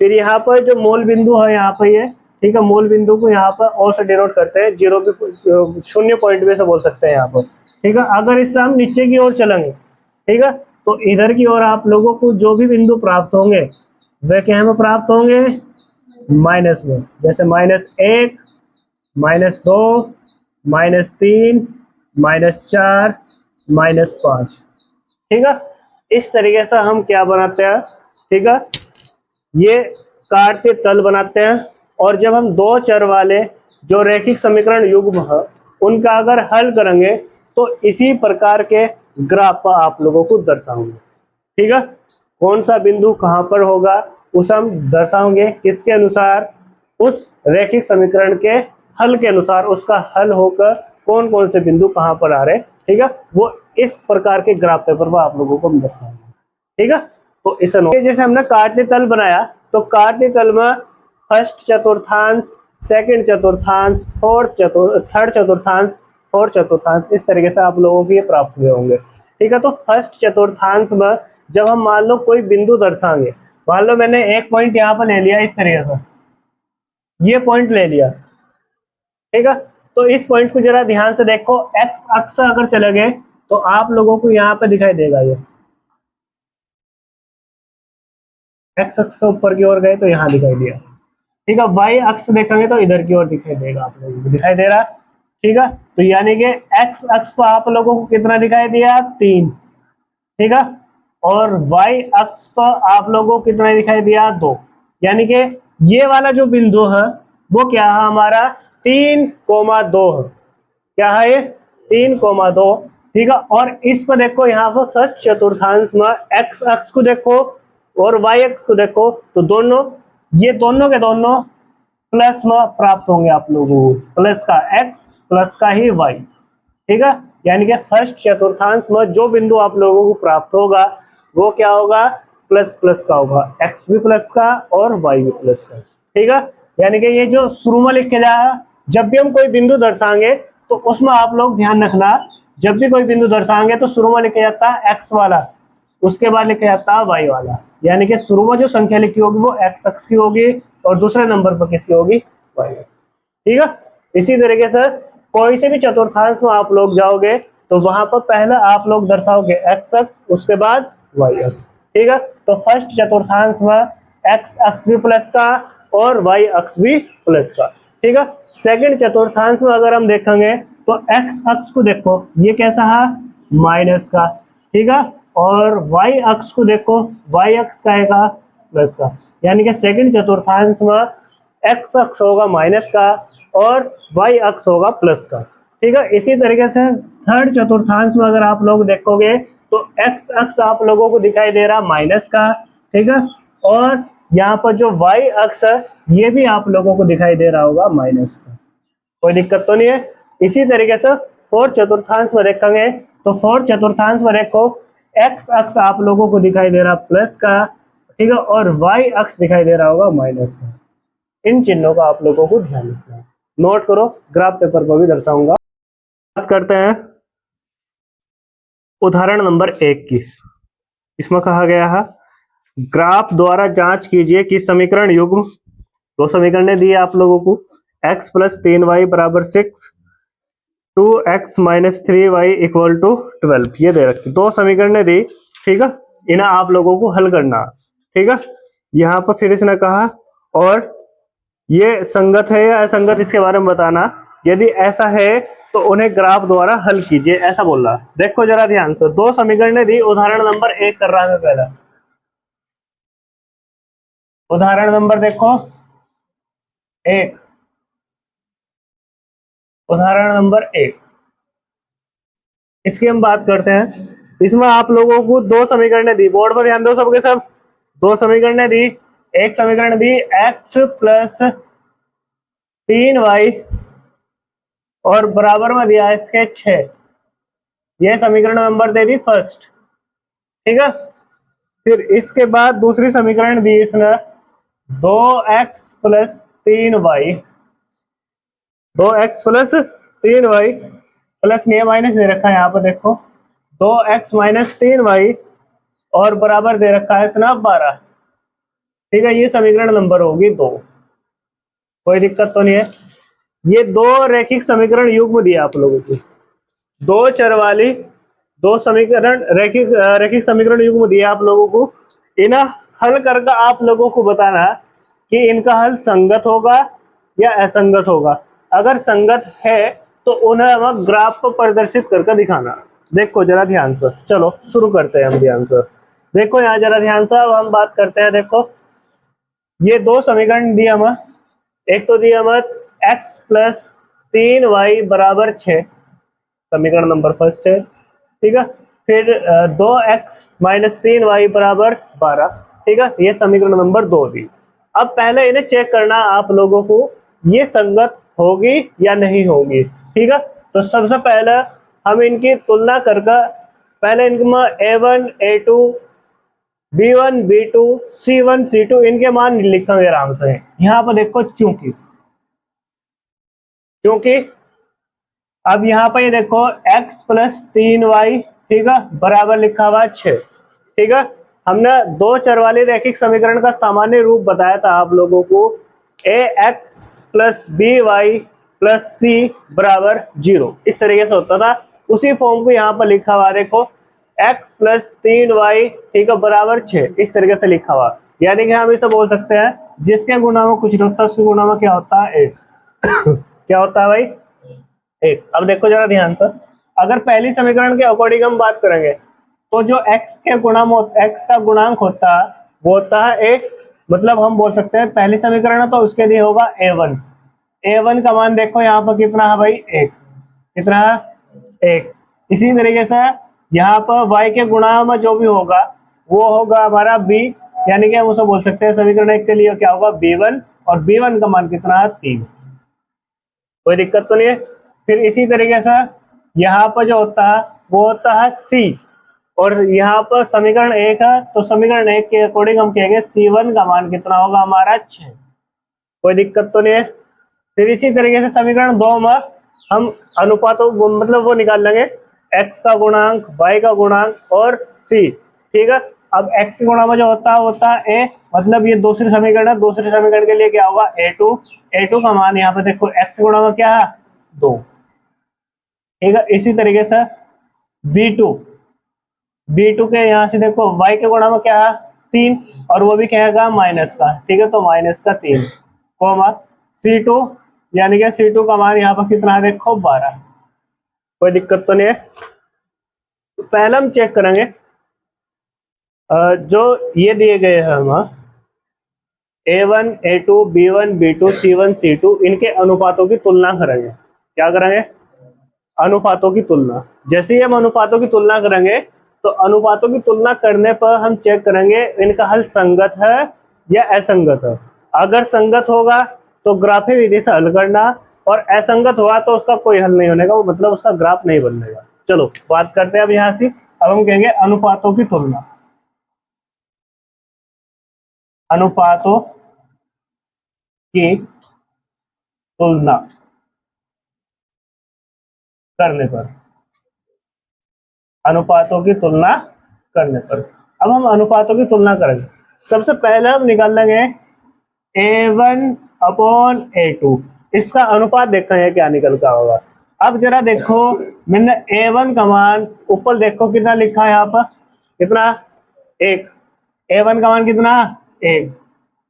फिर यहाँ पर जो मूल बिंदु है यहाँ पर ये, ठीक है, मूल बिंदु को यहाँ पर ओ से डिनोट करते हैं, 0 भी, 0 पॉइंट भी से बोल सकते हैं यहाँ पर, ठीक है। अगर इससे हम नीचे की ओर चलेंगे, ठीक है, तो इधर की ओर आप लोगों को जो भी बिंदु प्राप्त होंगे वे क्या में प्राप्त होंगे? माइनस में, जैसे -1, -2, -3, -4, -5, ठीक है। इस तरीके से हम क्या बनाते हैं? ठीक है, ये कार्तीय तल बनाते हैं। और जब हम 2 चर वाले जो रैखिक समीकरण युग्म है उनका अगर हल करेंगे तो इसी प्रकार के ग्राफ आप लोगों को दर्शाएंगे, ठीक है। कौन सा बिंदु कहां पर होगा उस हम दर्शाएंगे किसके अनुसार? उस रैखिक समीकरण के हल के अनुसार, उसका हल होकर कौन कौन से बिंदु कहां पर आ रहे, ठीक है, वो इस प्रकार के ग्राफ पेपर पर आप लोगों को हम दर्शाएंगे, ठीक है। तो इस जैसे हमने कार्तीय तल बनाया तो कार्तीय तल में फर्स्ट चतुर्थांश, सेकंड चतुर्थांश, थर्ड चतुर्थांश, फोर्थ चतुर्थांश, इस तरीके से आप लोगों को ये प्राप्त हुए होंगे, ठीक है। तो फर्स्ट चतुर्थांश में जब हम मान लो कोई बिंदु दर्शाएंगे, मान लो मैंने एक पॉइंट यहाँ पर ले लिया, इस तरीके से ये पॉइंट ले लिया, ठीक है। तो इस पॉइंट को जरा ध्यान से देखो, एक्स अक्ष अगर चले गए तो आप लोगों को यहाँ पे दिखाई देगा, ये एक्स अक्ष से ऊपर की ओर गए तो यहाँ दिखाई दिया, ठीक है। वाई अक्ष देखेंगे तो इधर की ओर दिखाई देगा, आप लोगों को दिखाई दे रहा, ठीक है। तो यानी कि एक्स अक्ष पर आप लोगों को कितना दिखाई दिया? 3, ठीक है। और वाई अक्ष पर आप लोगों को कितना दिखाई दिया? 2, यानी कि ये वाला जो बिंदु है वो क्या है हमारा? 3,2 है। क्या है ये? 3,2, ठीक है। और इस पर देखो, यहाँ पर फर्स्ट चतुर्थांश में एक्स अक्ष को देखो और वाई अक्ष को देखो तो दोनों, ये दोनों के दोनों प्लस में प्राप्त होंगे आप लोगों को, प्लस का एक्स प्लस का ही वाई, ठीक है। यानी कि फर्स्ट चतुर्थांश में जो बिंदु आप लोगों को प्राप्त होगा वो क्या होगा? प्लस प्लस का होगा, एक्स भी प्लस का और वाई भी प्लस का। ठीक है, यानी कि ये जो शुरू में लिख के जाएगा, जब भी हम कोई बिंदु दर्शाएंगे तो उसमें आप लोग ध्यान रखना, जब भी कोई बिंदु दर्शाएंगे तो शुरू में लिखा जाता है एक्स वाला, उसके बाद लिखा जाता है वाई वाला। यानी कि शुरू में जो संख्या लिखी होगी वो एक्स अक्ष की होगी और दूसरे नंबर पर किसकी होगी, वाई अक्ष। ठीक है, इसी तरीके से कोई से भी चतुर्थांश में आप लोग जाओगे तो वहां पर पहले आप लोग दर्शाओगे एक्स अक्ष, उसके बाद वाई अक्ष। ठीक है, तो फर्स्ट चतुर्थांश में एक्स अक्ष भी प्लस का और वाई अक्ष भी प्लस का। ठीक है, सेकंड चतुर्थांश में अगर हम देखेंगे तो एक्स अक्ष को देखो ये कैसा है, माइनस का। ठीक है, और वाई अक्ष को देखो, वाई अक्ष का है प्लस का। यानी कि सेकंड चतुर्थांश में एक्स अक्ष होगा माइनस का और वाई अक्ष होगा प्लस का। ठीक है, इसी तरीके से थर्ड चतुर्थांश में अगर आप लोग देखोगे तो एक्स अक्ष आप लोगों को दिखाई दे रहा माइनस का। ठीक है, और यहाँ पर जो वाई अक्ष है ये भी आप लोगों को दिखाई दे रहा होगा माइनस का। कोई दिक्कत तो नहीं है। इसी तरीके से फोर्थ चतुर्थांश में देखेंगे तो फोर्थ चतुर्थांश में देखो एक्स अक्ष आप लोगों को दिखाई दे रहा प्लस का। ठीक है, और वाई अक्ष दिखाई दे रहा होगा माइनस का। इन चिन्हों का आप लोगों को ध्यान रखना है, नोट करो, ग्राफ पेपर पर भी दर्शाऊंगा। बात करते हैं उदाहरण नंबर 1 की। इसमें कहा गया है ग्राफ द्वारा जांच कीजिए कि समीकरण युग्म, दो समीकरण दिए आप लोगों को, x प्लस 3y बराबर 6, 2x minus 3y equal to 12, ये दे रखी दो समीकरण दी। ठीक है, इन्हें आप लोगों को हल करना। ठीक है, यहाँ पर फिर इसने कहा और ये संगत है या असंगत इसके बारे में बताना, यदि ऐसा है तो उन्हें ग्राफ द्वारा हल कीजिए, ऐसा बोल रहा। देखो जरा ध्यान से, दो समीकरण दी, उदाहरण नंबर 1 कर रहा है पहला। उदाहरण नंबर देखो 1, उदाहरण नंबर 1, इसकी हम बात करते हैं। इसमें आप लोगों को दो समीकरण दी, बोर्ड पर ध्यान दो सबके सब। दो समीकरण दी, एक समीकरण दी x प्लस 3y और बराबर में दिया इसके 6, ये समीकरण नंबर दे दी फर्स्ट। ठीक है, फिर इसके बाद दूसरी समीकरण दी इसने 2x plus 3y, 2x plus 3y plus नहीं माइनस दे रखा है यहाँ पर देखो, 2x माइनस 3y और बराबर दे रखा है इसने 12। ठीक है, ये समीकरण नंबर होगी 2। कोई दिक्कत तो नहीं है। ये दो रैखिक समीकरण युग्म दिए आप लोगों को, दो चर वाली दो समीकरण रैखिक समीकरण युग्म दिए आप लोगों को। इन्हें हल करके आप लोगों को बताना कि इनका हल संगत होगा या असंगत होगा। अगर संगत है तो उन्हें हम ग्राफ पर प्रदर्शित करके दिखाना। देखो जरा ध्यान से, चलो शुरू करते हैं हम ध्यान से। देखो यहाँ जरा ध्यान से, अब हम बात करते हैं। देखो ये दो समीकरण दिए हमें, एक तो दिया हमें x प्लस 3y बराबर 6, समीकरण नंबर फर्स्ट है। ठीक है, फिर 2x माइनस 3y बराबर 12। ठीक है, ये समीकरण नंबर 2 दी। अब पहले इन्हें चेक करना आप लोगों को, ये संगत होगी या नहीं होगी। ठीक है, तो सबसे पहले हम इनकी तुलना करके पहले इनमें a1 a2 b1 b2 c1 c2 इनके मान लिखेंगे आराम से। यहाँ पर देखो चूंकि अब यहाँ पर ये देखो x प्लस 3y, ठीक है, बराबर लिखा हुआ 6। ठीक है, हमने दो चर वाले रैखिक समीकरण का सामान्य रूप बताया था आप लोगों को, ax plus by plus c बराबर 0, इस तरीके से होता था। उसी फॉर्म को यहाँ पर लिखा हुआ देखो, x प्लस 3y, ठीक है, बराबर 6, इस तरीके से लिखा हुआ। यानी कि हम इसे बोल सकते हैं जिसके गुणा में कुछ नहीं होता उसके गुणा में क्या होता है, 1। क्या होता है भाई, 1। अब देखो जरा ध्यान से, अगर पहली समीकरण के अकॉर्डिंग हम बात करेंगे तो जो x के गुणा में x का गुणांक होता है वो होता है 1। मतलब हम बोल सकते हैं पहली समीकरण है तो उसके लिए होगा a1। a1 का मान देखो यहाँ पर कितना है भाई, 1। कितना है, 1। इसी तरीके से यहाँ पर y के गुणा में जो भी होगा वो होगा हमारा b, यानी कि हम उसे बोल सकते हैं समीकरण 1 के लिए क्या होगा, b1, और b1 का मान कितना है, 3। कोई दिक्कत तो नहीं है। फिर इसी तरीके से यहाँ पर जो होता है वो होता है c। और यहाँ पर समीकरण 1 है, तो समीकरण 1 के अकॉर्डिंग हम कहेंगे C1 का मान कितना होगा हमारा 6। कोई दिक्कत तो नहीं है। फिर इसी तरीके से समीकरण 2 में हम अनुपातों मतलब वो निकाल लेंगे, x का गुणांक, y का गुणांक और c। ठीक है, अब x के गुणा में जो होता है a, मतलब ये दूसरी समीकरण है। दूसरे समीकरण के लिए क्या होगा a2 का मान यहाँ पे देखो x के गुणा में क्या है 2। ठीक है, इसी तरीके से b2 के यहाँ से देखो y के गुणा में क्या है 3, और वो भी कहेगा माइनस का। ठीक है, तो माइनस का 3 कोमा c2, यानी कि c2 का मान यहाँ पर कितना है देखो 12। कोई दिक्कत तो नहीं है। तो पहले हम चेक करेंगे जो ये दिए गए हैं हम a1 a2 b1 b2 c1 c2, इनके अनुपातों की तुलना करेंगे। क्या करेंगे? अनुपातों की तुलना। जैसे ही हम अनुपातों की तुलना करेंगे तो अनुपातों की तुलना करने पर हम चेक करेंगे इनका हल संगत है या असंगत है। अगर संगत होगा तो ग्राफी विधि से हल करना, और असंगत हुआ तो उसका कोई हल नहीं होने का, वो मतलब उसका ग्राफ नहीं बनेगा। चलो बात करते हैं अब यहाँ से। अब हम कहेंगे अनुपातों की तुलना। अनुपातों की तुलना करने पर, अनुपातों की तुलना करने पर, अब हम अनुपातों की तुलना करेंगे। सबसे पहले हम निकाल लेंगे a1/a2, इसका अनुपात देखते हैं क्या निकल का होगा। अब जरा देखो, मैंने a1 का मान ऊपर देखो कितना लिखा है यहाँ पर, कितना 1। a1 का मान कितना 1,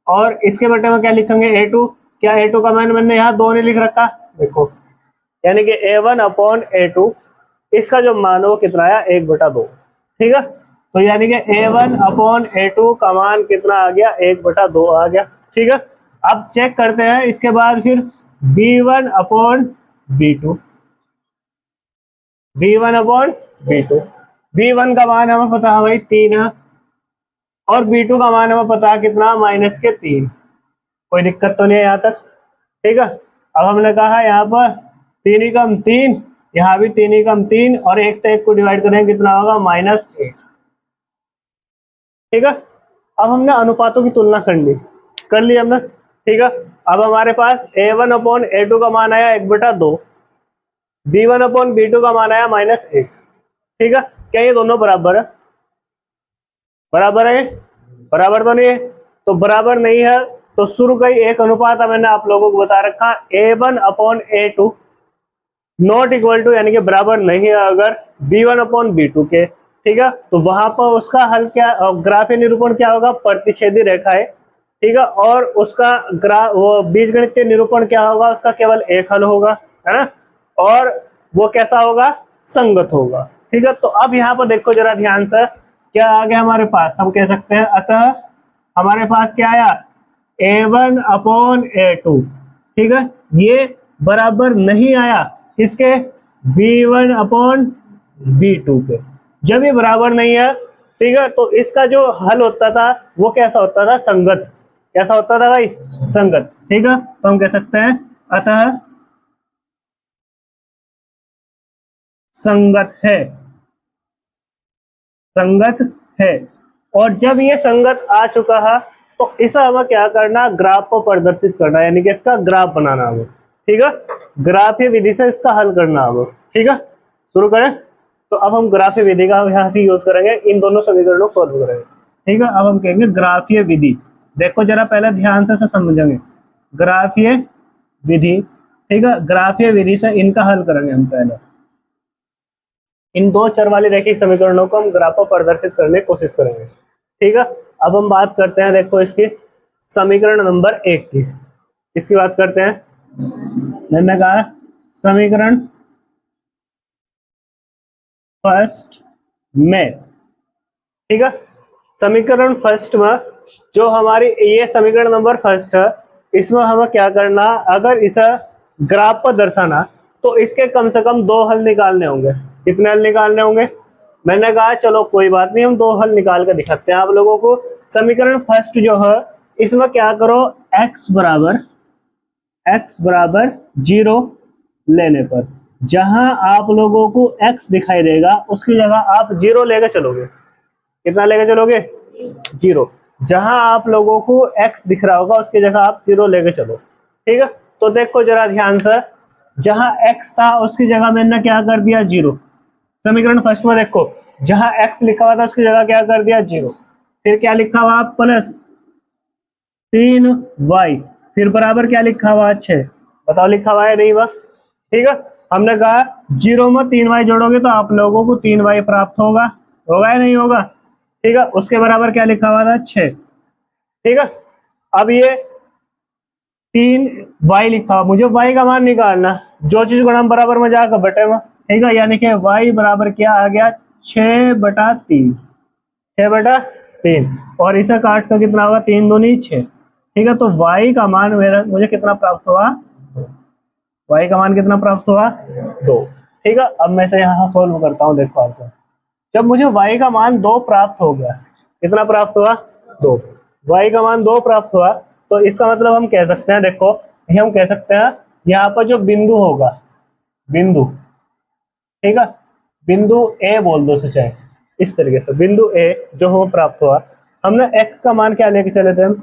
और इसके बटे में क्या लिखेंगे a2। क्या a2 का मान मैंने यहाँ 2 नहीं लिख रखा, देखो, यानी कि a1/a2 इसका जो मान हो कितना आया 1/2। ठीक है, तो यानी कि a1/a2 का मान कितना आ गया 1/2 आ गया। ठीक है, अब चेक करते हैं इसके बाद फिर b1/b2, b1/b2, b1 का मान हमें पता है भाई 3 है, और b2 का मान हमें पता है कितना -3। कोई दिक्कत तो नहीं है यहाँ तक। ठीक है, अब हमने कहा यहाँ पर 3 ही कम 3, यहाँ भी 3 ही कम 3, और 1 से 1 को डिवाइड करेंगे कितना होगा -1। ठीक है, अब हमने अनुपातों की तुलना कर ली हमने। ठीक है, अब हमारे पास a1/a2 का मान आया 1/2, b1/b2 का मान आया -1। ठीक है, क्या ये दोनों बराबर है? बराबर है? बराबर तो नहीं है। तो बराबर नहीं है तो शुरू का ही एक अनुपात मैंने आप लोगों को बता रखा, a1/a2 नॉट इक्वल टू, यानी कि बराबर नहीं है अगर b1/b2 के। ठीक है, तो वहां पर उसका हल क्या, ग्राफीय निरूपण क्या होगा, प्रतिच्छेदी रेखा है। ठीक है, और उसका वो बीजगणितीय निरूपण क्या होगा, उसका केवल एक हल होगा, है ना, और वो कैसा होगा, संगत होगा। ठीक है, तो अब यहाँ पर देखो जरा ध्यान से, क्या आ गया हमारे पास, हम कह सकते हैं अतः हमारे पास क्या आया a1/a2। ठीक है, ये बराबर नहीं आया किसके, b1/b2 के। जब ये बराबर नहीं है, ठीक है, तो इसका जो हल होता था वो कैसा होता था, संगत। कैसा होता था भाई, संगत। ठीक है, तो हम कह सकते हैं अतः संगत है, संगत है। और जब ये संगत आ चुका है तो इसे हमें क्या करना, ग्राफ को प्रदर्शित करना, यानी कि इसका ग्राफ बनाना हमें। ठीक है, ग्राफीय विधि से इसका हल करना हमें। ठीक है, शुरू करें। तो अब हम ग्राफीय विधि का यहाँ से यूज करेंगे, इन दोनों समीकरणों को सॉल्व करेंगे। ठीक है, अब हम कहेंगे ग्राफीय विधि। देखो जरा पहले ध्यान से समझेंगे ग्राफीय विधि। ठीक है, ग्राफीय विधि से इनका हल करेंगे हम पहले। इन दो चर वाले रैखिक समीकरणों को हम ग्राफ पर प्रदर्शित करने की कोशिश करेंगे। ठीक है, अब हम बात करते हैं, देखो इसकी समीकरण नंबर 1 की, इसकी बात करते हैं। मैंने कहा समीकरण फर्स्ट में, ठीक है, समीकरण फर्स्ट में जो हमारी ये समीकरण नंबर फर्स्ट है, इसमें हमें क्या करना, अगर इसे ग्राफ पर दर्शाना तो इसके कम से कम 2 हल निकालने होंगे। कितने हल निकालने होंगे? मैंने कहा चलो कोई बात नहीं, हम 2 हल निकाल कर दिखाते हैं आप लोगों को। समीकरण फर्स्ट जो है इसमें क्या करो, x बराबर 0 लेने पर, जहां आप लोगों को x दिखाई देगा उसकी जगह आप 0 लेके चलोगे। कितना लेके चलोगे? 0। जहां आप लोगों को x दिख रहा होगा उसकी जगह आप 0 लेके चलो। ठीक है, तो देखो जरा ध्यान से, जहां x था उसकी जगह मैंने क्या कर दिया? 0। समीकरण फर्स्ट में देखो, जहां x लिखा हुआ था उसकी जगह क्या कर दिया? 0। फिर क्या लिखा हुआ? प्लस 3y, फिर बराबर क्या लिखा हुआ? 6। बताओ लिखा हुआ है नहीं हुआ? ठीक है, हमने कहा 0 में 3y जोड़ोगे तो आप लोगों को 3y प्राप्त होगा। होगा या नहीं होगा? ठीक है, उसके बराबर क्या लिखा हुआ था? 6। ठीक है, अब ये 3y लिखा हुआ, मुझे y का मान निकालना, जो चीज गुणा बराबर में जाकर बटे में। ठीक है, यानी कि y बराबर क्या आ गया? 6/3। 6/3, और इसे काट कर कितना होगा? 3 दूनी 6। ठीक है, तो y का मान मेरा मुझे कितना प्राप्त हुआ? y का मान कितना प्राप्त हुआ? 2। ठीक है, अब मैं इसे यहाँ सोल्व करता हूँ। देखो आपको, जब मुझे y का मान 2 प्राप्त हो गया, कितना प्राप्त हुआ? 2। y का मान 2 प्राप्त हुआ, तो इसका मतलब हम कह सकते हैं, देखो ये हम कह सकते हैं यहाँ पर जो बिंदु होगा, बिंदु, ठीक है, बिंदु ए बोल दो चाहे, इस तरीके से बिंदु ए जो हमें प्राप्त हुआ, हमने x का मान क्या लेके चले थे? हम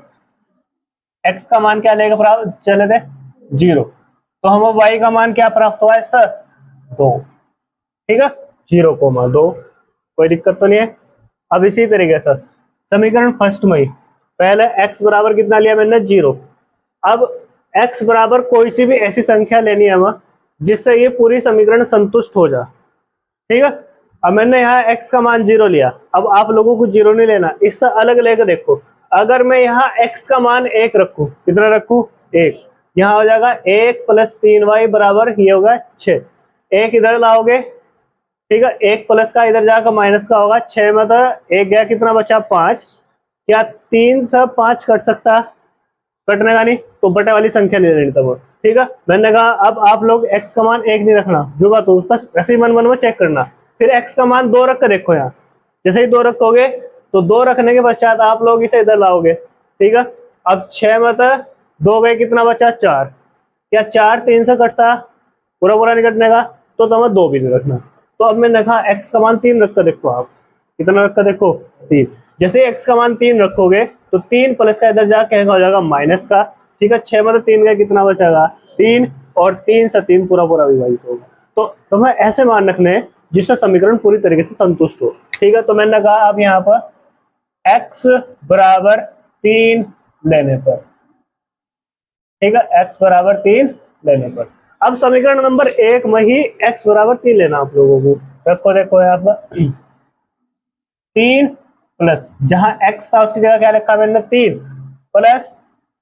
x का मान क्या लेके प्राप्त चले थे? 0। तो हमें y का मान क्या प्राप्त हुआ है सर? 2। ठीक है, 0,2, कोई दिक्कत तो नहीं है। अब इसी तरीके से समीकरण फर्स्ट में ही पहले x बराबर कितना लिया मैंने? 0। अब x बराबर कोई सी भी ऐसी संख्या लेनी है हमें जिससे ये पूरी समीकरण संतुष्ट हो जाए। ठीक है, अब मैंने यहाँ x का मान 0 लिया, अब आप लोगों को 0 नहीं लेना, इससे अलग लेकर देखो। अगर मैं यहाँ x का मान 1 रखूं, कितना रखूं? 1, यहाँ हो जाएगा 1 + 3y बराबर ये होगा 6। 1 इधर लाओगे, ठीक है, 1 प्लस का इधर जाकर माइनस का होगा 6 में, तो 1 गया, कितना बचा? 5। क्या 3 से 5 कट सकता? कटने का नहीं, तो बटे वाली संख्या नहीं लेनी तब। ठीक है, मैंने कहा अब आप लोग x का मान 1 नहीं रखना, जो बात हो बस ऐसे ही मन मन में चेक करना। फिर x का मान 2 रख कर देखो, यहाँ जैसे ही 2 रखोगे तो 2 रखने के पश्चात आप लोग इसे इधर लाओगे। ठीक है, अब 6 में तो 2 गए, कितना बचा? 4। क्या 4 3 से कटता? पूरा पूरा नहीं कटने का, तो तुम्हें 2 भी नहीं रखना। तो अब मैंने कहा x का मान 3 रख कर देखो, आप कितना रख कर देखो? 3। जैसे x का मान 3 रखोगे तो 3 प्लस का इधर जाके हो जाएगा माइनस का। ठीक है, 6 में तो 3 का कितना बचेगा? 3, और 3 से 3 पूरा पूरा विभाजित होगा। तो तुम्हें ऐसे मान रखने हैं जिससे समीकरण पूरी तरीके से संतुष्ट हो। ठीक है, तो मैंने कहा अब यहाँ पर x बराबर 3 लेने पर, ठीक है, x बराबर 3 लेने पर, अब समीकरण नंबर 1 में ही x बराबर 3 लेना आप लोगों को। रखो, देखो यहाँ पर 3 प्लस, जहां x था उसकी जगह क्या लिखा मैंने? 3 प्लस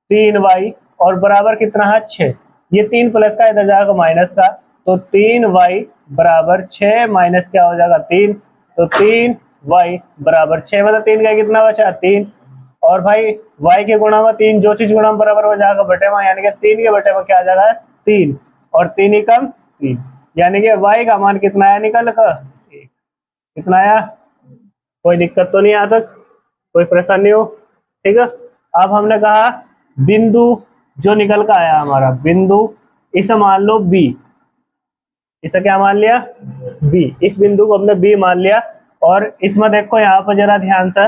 3y, और बराबर कितना है? 6। ये 3 प्लस का इधर जाएगा माइनस का, तो 3y बराबर 6 माइनस क्या हो जाएगा? 3। तो 3y बराबर 6 मतलब 3 का कितना बचा? 3। और भाई y के गुणा में 3, जो चीज गुणा में बराबर हो जाएगा बटे में, यानी कि 3 के बटे में क्या आ जाएगा? 3, और 3 ही कम 3, यानी कि y का मान कितना आया निकल कर? 1। कितना आया? कोई दिक्कत तो नहीं आ तक? कोई परेशानी हो? ठीक है, अब हमने कहा बिंदु जो निकल कर आया हमारा बिंदु, इसे मान लो b, इसे क्या मान लिया? b, इस बिंदु को हमने b मान लिया। और इसमें देखो यहाँ पर जरा ध्यान से,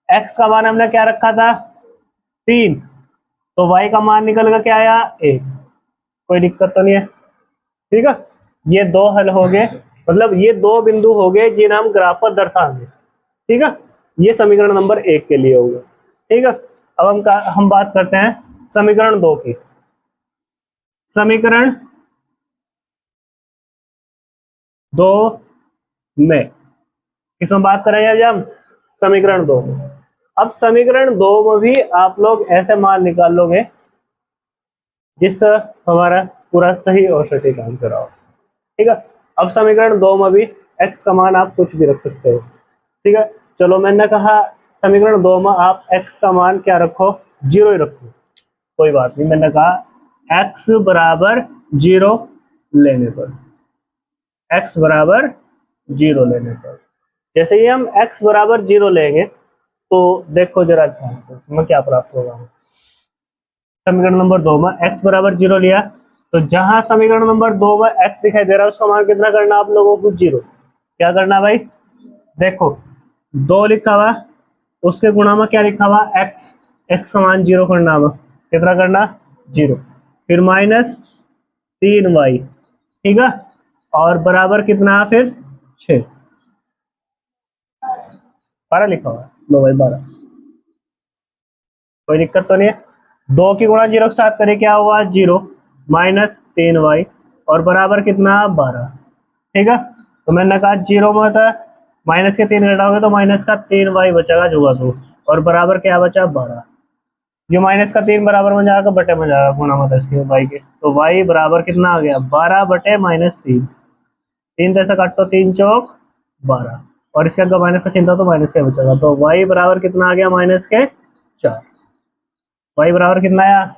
x का मान हमने क्या रखा था? 3, तो y का मान निकल कर क्या आया? 1। कोई दिक्कत तो नहीं है? ठीक है, ये 2 हल हो गए, मतलब ये 2 बिंदु हो गए जिन्हें हम ग्राफ पर दर्शाएंगे। ठीक है, ये समीकरण नंबर 1 के लिए होगा। ठीक है, अब हम बात करते हैं समीकरण 2 की। समीकरण 2 में किसमें बात करेंगे अभी हम? समीकरण 2 में। अब समीकरण 2 में भी आप लोग ऐसे मान निकाल लोगे जिससे हमारा पूरा सही और सटीक आंसर आओ। ठीक है, अब समीकरण 2 में भी x का मान आप कुछ भी रख सकते हो। ठीक है, चलो मैंने कहा समीकरण 2 में आप x का मान क्या रखो? 0 ही रखो, कोई बात नहीं। मैंने कहा x बराबर 0 लेने पर, x बराबर 0 लेने पर, जैसे ही हम x बराबर 0 लेंगे तो देखो जरा ध्यान से इसमें क्या प्राप्त होगा। समीकरण नंबर 2 में x बराबर 0 लिया तो जहां समीकरण नंबर 2 में x दिखाई दे रहा है उसका मान कितना करना आप लोगों को? 0। क्या करना भाई? देखो 2 लिखा हुआ, उसके गुणा में क्या लिखा हुआ? x। x का मान 0 करना, अब कितना करना? 0। फिर -3y, ठीक है, और बराबर कितना? फिर 6। 12 लिखा हुआ है, लो भाई 12, कोई दिक्कत तो नहीं है। 2 की गुणा 0 के साथ करें, क्या हुआ? 0 -3y और बराबर कितना? 12, ठीक है। तो मैंने कहा 0 में था, माइनस के 3 घटाओगे तो माइनस का 3y बचेगा, जुगा 2, और बराबर क्या बचा? 12। ये माइनस का 3 बराबर में जाएगा, बटे में जाएगा, गुणा में इसके y के, तो y बराबर कितना आ गया? 12 बटे -3। 3 से काट तो 3 चौक 12, और इसके अंदर माइनस का चिन्ह था तो माइनस का बचेगा, तो y बराबर कितना आ गया? -4। y बराबर कितना आया?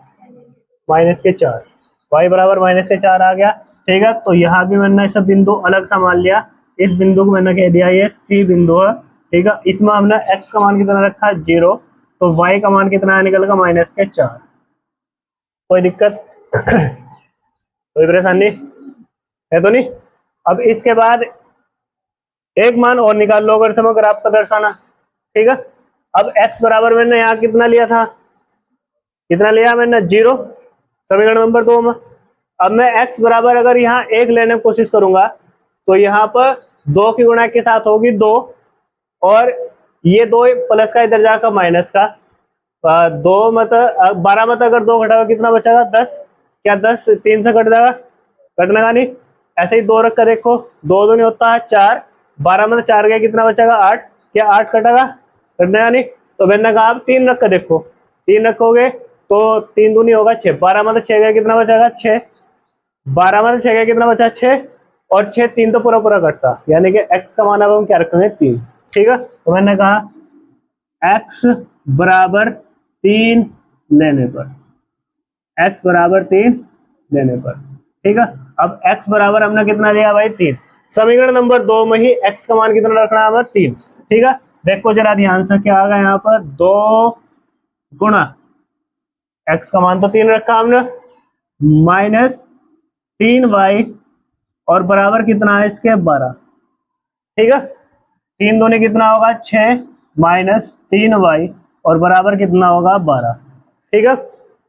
-4। y बराबर -4 आ गया, ठीक है। तो यहाँ भी मैंने सब बिंदु अलग सा मान लिया। इस बिंदु को मैंने कह दिया ये C बिंदु है, ठीक है। इसमें हमने x का मान कितना रखा? 0। तो y का मान कितना निकलेगा? -4। कोई दिक्कत कोई परेशानी है तो नहीं? अब इसके बाद एक मान और निकाल लो अगर समय ग्राफ का दर्शाना, ठीक है। अब x बराबर मैंने यहाँ कितना लिया था? कितना लिया मैंने? 0, समीकरण नंबर 2 में। अब मैं x बराबर अगर यहाँ 1 लेने की कोशिश करूंगा तो यहाँ पर 2 की गुणा के साथ होगी 2, और ये 2 प्लस का इधर जाकर माइनस का 2 मतलब 12 में अगर 2 घटाओ कितना बचेगा? 10। क्या 10 3 से कट जाएगा? कटने का नहीं। ऐसे ही 2 रख कर देखो, 2 2 नहीं होता है 4, 12 में 4 गया, कितना बचेगा? 8। क्या 8 कटेगा? कटने का नहीं। तो मैंने कहा आप 3 रख कर देखो, 3 रखोगे तो 3 दूनी होगा 6, 12 में 6 गया, कितना बचेगा? 6। 12 में 6 गया, कितना बचा? 6, और 6 3 तो पूरा पूरा कटता, यानी कि x का मान अब हम क्या रखेंगे? 3, ठीक है। तो मैंने कहा x बराबर 3 लेने पर, x बराबर 3 लेने पर, ठीक है। अब x बराबर हमने कितना लिया भाई? 3। समीकरण नंबर 2 में ही x का मान कितना रखना है? 3, ठीक है। देखो जरा ध्यान से, क्या आ गया यहाँ पर? 2 गुणा x का मान तो 3 रखा हमने, -3y और बराबर कितना है इसके? 12, ठीक है। 3 दूनी कितना होगा? 6 -3y और बराबर कितना होगा? 12, ठीक है।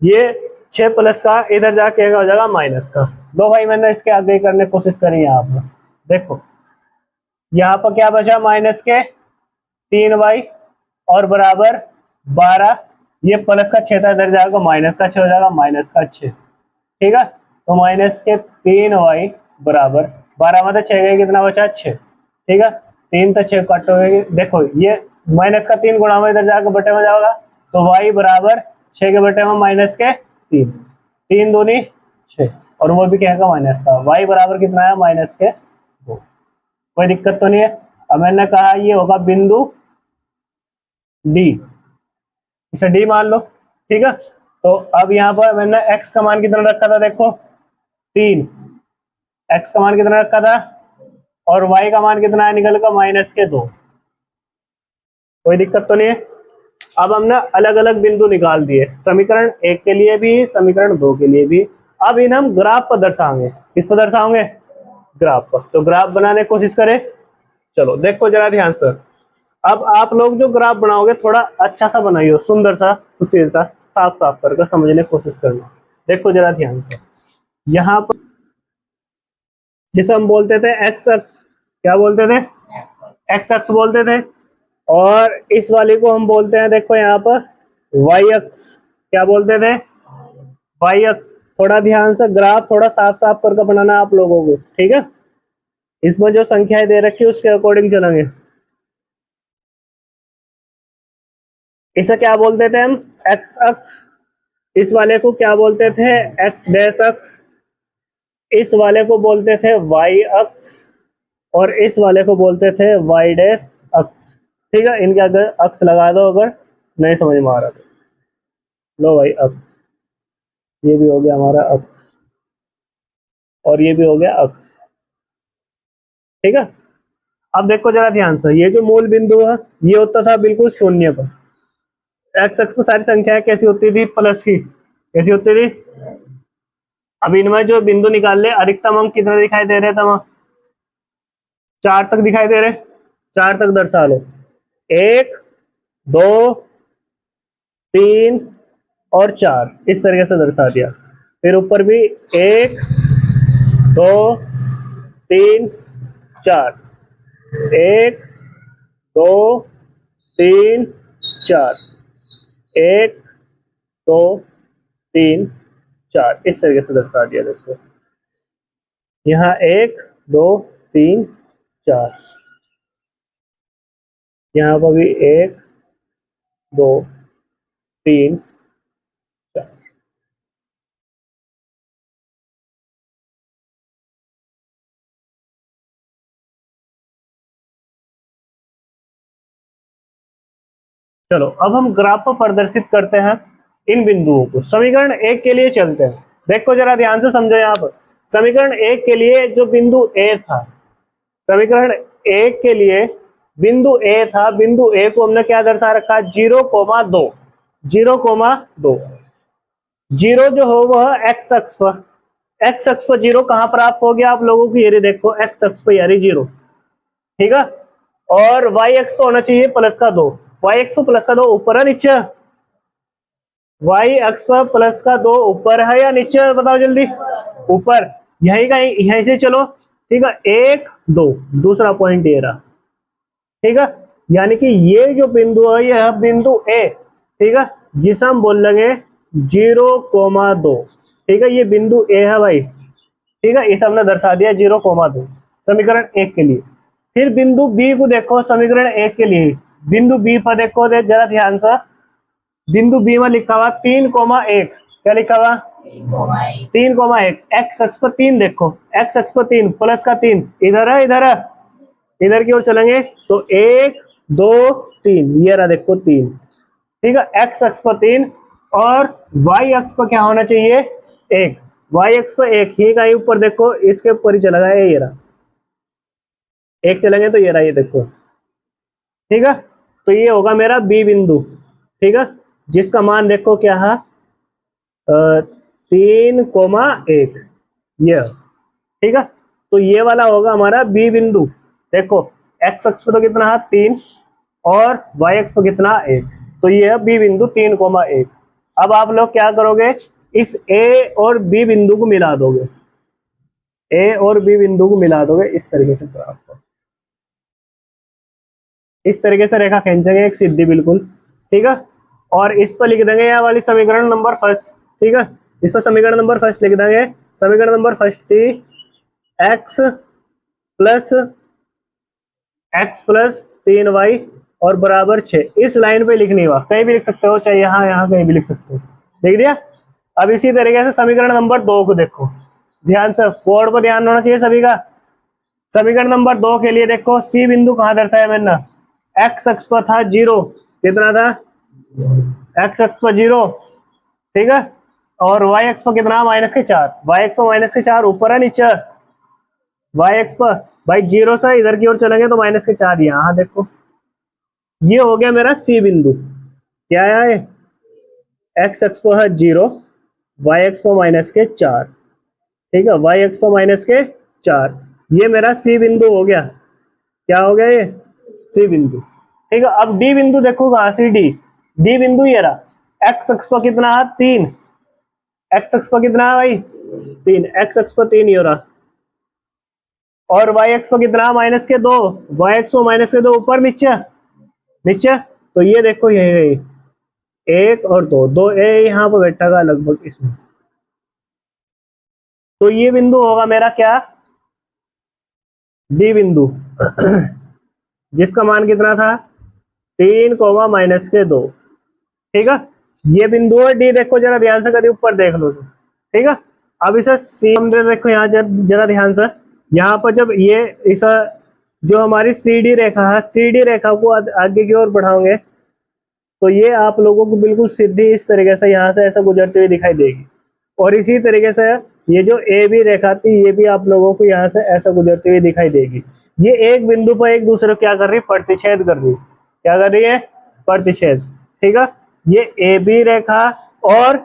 ये 6 प्लस का इधर जाके हो जाएगा माइनस का। दो भाई मैंने इसके आगे करने की कोशिश करी यहाँ पर, देखो यहाँ पर क्या बचा? माइनस के 3y और बराबर 12, ये प्लस का 6 था, इधर जाएगा माइनस का 6 हो जाएगा, -6, ठीक है। तो माइनस के 3y बराबर 12 में 6 गए, कितना बचा? 6, ठीक है। 3 तो 6 कट हो गए, देखो ये माइनस का 3 गुणा में इधर जाकर बटे में जाएगा, तो y बराबर 6 के बटे में -3, 3 दूनी 6, और वो भी क्या है? माइनस का। y बराबर कितना है? -2। कोई दिक्कत तो नहीं है। अब मैंने कहा ये होगा बिंदु D, इसे D मान लो, ठीक है। तो अब यहाँ पर मैंने x का मान कितना रखा था? देखो 3, x का मान कितना रखा था, और y का मान कितना है? निकल का -2। कोई दिक्कत तो नहीं है। अब हमने अलग अलग बिंदु निकाल दिए, समीकरण 1 के लिए भी, समीकरण 2 के लिए भी। अब इन्हें हम ग्राफ पर दर्शाएंगे। किस पर दर्शाओगे? ग्राफ पर। तो ग्राफ बनाने की कोशिश करें। चलो देखो जरा ध्यान से। अब आप लोग जो ग्राफ बनाओगे थोड़ा अच्छा सा बनाइए, सुंदर सा, सुशील सा, साफ साफ करके समझने की कोशिश करना। देखो जरा ध्यान से, यहाँ पर जिसे हम बोलते थे एक्स अक्ष, क्या बोलते थे? एक्स अक्ष बोलते थे। और इस वाले को हम बोलते हैं, देखो यहाँ पर वाई अक्ष। क्या बोलते थे? वाई अक्ष। थोड़ा ध्यान से ग्राफ थोड़ा साफ साफ करके बनाना आप लोगों को, ठीक है। इसमें जो संख्याएं दे रखी है उसके अकॉर्डिंग चलेंगे। इसे क्या बोलते थे हम? एक्स अक्ष। इस वाले को क्या बोलते थे? एक्स डैश अक्ष। इस वाले को बोलते थे वाई अक्ष, और इस वाले को बोलते थे वाई डैश अक्ष, ठीक है। इनके आगे अक्ष लगा दो अगर नहीं समझ में आ रहा तो। लो भाई अक्ष, ये भी हो गया हमारा अक्ष, और ये भी हो गया अक्ष, ठीक है। अब देखो जरा ध्यान से, ये जो मूल बिंदु है ये होता था बिल्कुल शून्य पर। एक्स अक्ष पर सारी संख्याएं कैसी होती थी? प्लस की। कैसी होती थी? अब इनमें जो बिंदु निकाल ले, अधिकतम अंक कितने दिखाई दे रहे थे वहां? 4 तक दिखाई दे रहे, 4 तक दर्शा लो। 1 2 3 और 4 इस तरीके से दर्शा दिया। फिर ऊपर भी 1 2 3 4, 1 2 3 4, 1 2 3 4 इस तरीके से दर्शा दिया। देखो यहाँ 1 2 3 4, यहाँ पर भी 1 2 3 4। चलो अब हम ग्राफ पर प्रदर्शित करते हैं इन बिंदुओं को। समीकरण 1 के लिए चलते हैं। देखो जरा ध्यान से समझो। यहाँ पर समीकरण 1 के लिए जो बिंदु ए था, समीकरण 1 के लिए बिंदु ए था, बिंदु ए को हमने क्या दर्शा रखा? 0,2। 0,2 जीरो जो हो वह एक्स अक्ष पर, एक्स अक्ष पर जीरो कहां प्राप्त हो गया आप लोगों को? ये देखो एक्स अक्ष पर यानी 0, ठीक है। और वाई एक्स पर होना चाहिए +2। वाई एक्स पर +2 ऊपर है नीचे? वाई एक्स पर +2 ऊपर है या नीचे? बताओ जल्दी। ऊपर। यही कहीं यहीं से चलो, ठीक है। 1 2 दूसरा पॉइंट ये रहा, ठीक है। यानी कि ये जो बिंदु है यह बिंदु ए, ठीक है, जिसे हम बोल लेंगे 0,2, ठीक है। ये बिंदु ए है भाई, ठीक है। इसे हमने दर्शा दिया 0,2 समीकरण 1 के लिए। फिर बिंदु बी को देखो समीकरण 1 के लिए। बिंदु बी पर देखो जरा ध्यान से। बिंदु बी में लिखा हुआ 3,1। क्या लिखा हुआ? 3,1। एक्स अक्ष पर 3 देखो, एक्स अक्ष पर 3 प्लस का 3 इधर है, इधर है, इधर की ओर चलेंगे तो 1 2 3 ये रहा देखो 3, ठीक है। एक्स अक्ष पर 3 और वाई अक्ष पर क्या होना चाहिए? 1। वाई अक्ष पर 1 ही कहीं ऊपर देखो, इसके ऊपर ही चला गया, ये रहा 1 चलेंगे तो ये रहा, ये देखो, ठीक है। तो ये होगा मेरा बी बिंदु, ठीक है, जिसका मान देखो क्या है 3,1 ये, ठीक है। तो ये वाला होगा हमारा बी बिंदु। देखो एक्स अक्ष पर तो कितना है 3 और वाई अक्ष पर कितना 1, तो ये है बी बिंदु 3,1। अब आप लोग क्या करोगे? इस ए और बी बिंदु को मिला दोगे, ए और बी बिंदु को मिला दोगे इस तरीके से। तो आपको इस तरीके से रेखा खींचेंगे एक सीधी बिल्कुल, ठीक है। और इस पर लिख देंगे यह वाली समीकरण नंबर फर्स्ट, ठीक है। इस पर समीकरण नंबर फर्स्ट लिख देंगे। समीकरण नंबर फर्स्ट थी एक्स प्लस 3y और बराबर 6। इस लाइन पे लिखनी हुआ, कहीं भी लिख सकते हो, चाहे यहाँ यहाँ कहीं भी लिख सकते हो, देख दिया। अब इसी तरीके से समीकरण नंबर 2 को देखो ध्यान से, बोर्ड पर ध्यान होना चाहिए सभी का। समीकरण नंबर 2 के लिए देखो सी बिंदु कहाँ दर्शाया मैंने? एक्स अक्ष पर था 0, कितना था? एक्स अक्ष पर 0, ठीक है। और वाई अक्ष पर कितना? -4। वाई अक्ष पर -4 ऊपर है नीचे? वाई अक्ष पर भाई 0 से इधर की ओर चलेंगे तो -4 यहाँ देखो। ये हो गया मेरा सी बिंदु। क्या है? एक्स अक्ष पर है 0, वाई अक्ष पर -4, ठीक है। वाई अक्ष पर -4, ये मेरा सी बिंदु हो गया। क्या हो गया? ये सी बिंदु, ठीक है। अब डी बिंदु देखो कहां से? डी बिंदु ये रहा। एक्स अक्ष पर कितना है? 3। एक्स अक्ष पर कितना है भाई? 3। एक्स अक्ष पर 3 हो रहा। और वाई एक्स पर कितना? -2। वाई एक्स पर -2 ऊपर नीचे? नीचे। तो ये देखो यही 1 और 2, 2 ए यहाँ पर बैठा था लगभग इसमें। तो ये बिंदु होगा मेरा क्या? डी बिंदु जिसका मान कितना था? 3, -2, ठीक है। ये बिंदु है डी। देखो जरा ध्यान से, कभी ऊपर देख लो, ठीक है। अब इसे सी देखो यहाँ जरा ध्यान से। यहाँ पर जब ये इस जो हमारी सी डी रेखा है, सी डी रेखा को आगे की ओर बढ़ाओगे तो ये आप लोगों को बिल्कुल सीधी इस तरीके से यहाँ से ऐसा गुजरती हुई दिखाई देगी। और इसी तरीके से ये जो ए बी रेखा थी ये भी आप लोगों को यहाँ से ऐसा गुजरती हुई दिखाई देगी। ये एक बिंदु पर एक दूसरे को क्या कर रही? प्रतिच्छेद कर रही। क्या कर रही है? प्रतिच्छेद, ठीक है। ये ए बी रेखा और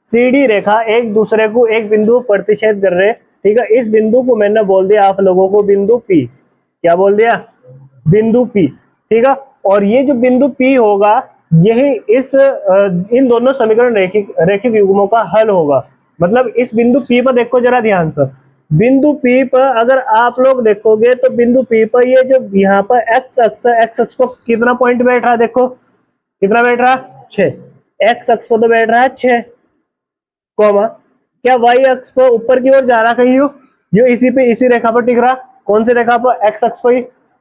CD रेखा एक दूसरे को एक बिंदु प्रतिच्छेद कर रहे, ठीक है। इस बिंदु को मैंने बोल दिया आप लोगों को बिंदु P, क्या बोल दिया, बिंदु P, ठीक है। और ये जो बिंदु P होगा यही इन दोनों समीकरण रेखिक युग्मों का हल होगा। मतलब इस बिंदु P पर देखो जरा ध्यान से, बिंदु P पर अगर आप लोग देखोगे तो बिंदु P पर ये जो यहाँ पर एक्स अक्ष पर कितना पॉइंट बैठ रहा है, देखो कितना बैठ रहा है, 6। एक्स अक्ष पर तो बैठ रहा है 6, कॉमा क्या वाई अक्ष पर ऊपर की ओर जा रहा कहीं यो इसी रेखा पर टिक रहा, कौन सी रेखा पर, एक्स अक्ष पर।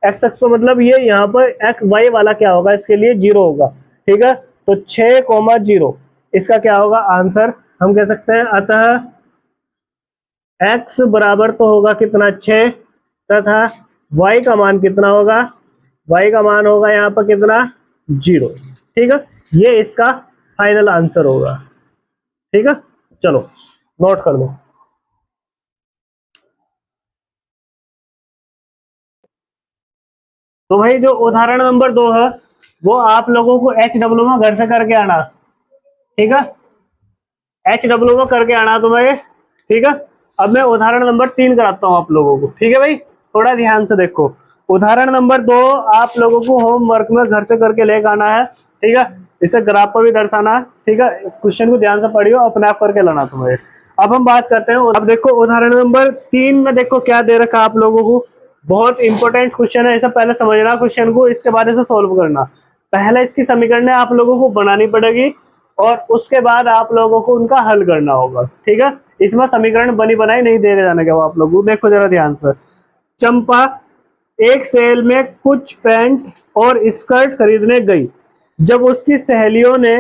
एक्स अक्ष पर मतलब ये यहाँ पर एक्स वाई वाला क्या होगा, इसके लिए 0 होगा, ठीक है। तो 6,0 इसका क्या होगा आंसर, हम कह सकते हैं। अतः x बराबर तो होगा कितना 6, तथा y का मान कितना होगा, y का मान होगा यहाँ पर कितना 0, ठीक है। ये इसका फाइनल आंसर होगा, ठीक है। चलो नोट कर लो। तो भाई जो उदाहरण नंबर 2 है वो आप लोगों को HW में घर से करके आना, ठीक है। HW में करके आना तुम्हें, ठीक है। अब मैं उदाहरण नंबर 3 कराता हूं आप लोगों को, ठीक है भाई। थोड़ा ध्यान से देखो, उदाहरण नंबर 2 आप लोगों को होमवर्क में घर से करके लेकर आना है, ठीक है। इसे ग्राफ पर भी दर्शाना, ठीक है। क्वेश्चन को ध्यान से पढ़ियो, अपने आप करके लाना तुम्हें। अब हम बात करते हैं, अब देखो उदाहरण नंबर 3 में देखो क्या दे रखा आप लोगों को, बहुत इंपॉर्टेंट क्वेश्चन है। इसे पहले समझना क्वेश्चन को, इसके बाद इसे सोल्व करना। पहले इसकी समीकरणें आप लोगों को बनानी पड़ेगी और उसके बाद आप लोगों को उनका हल करना होगा, ठीक है। इसमें समीकरण बनी बनाई नहीं दे जाने का आप लोगों को। देखो जरा ध्यान से, चंपा एक सेल में कुछ पैंट और स्कर्ट खरीदने गई। जब उसकी सहेलियों ने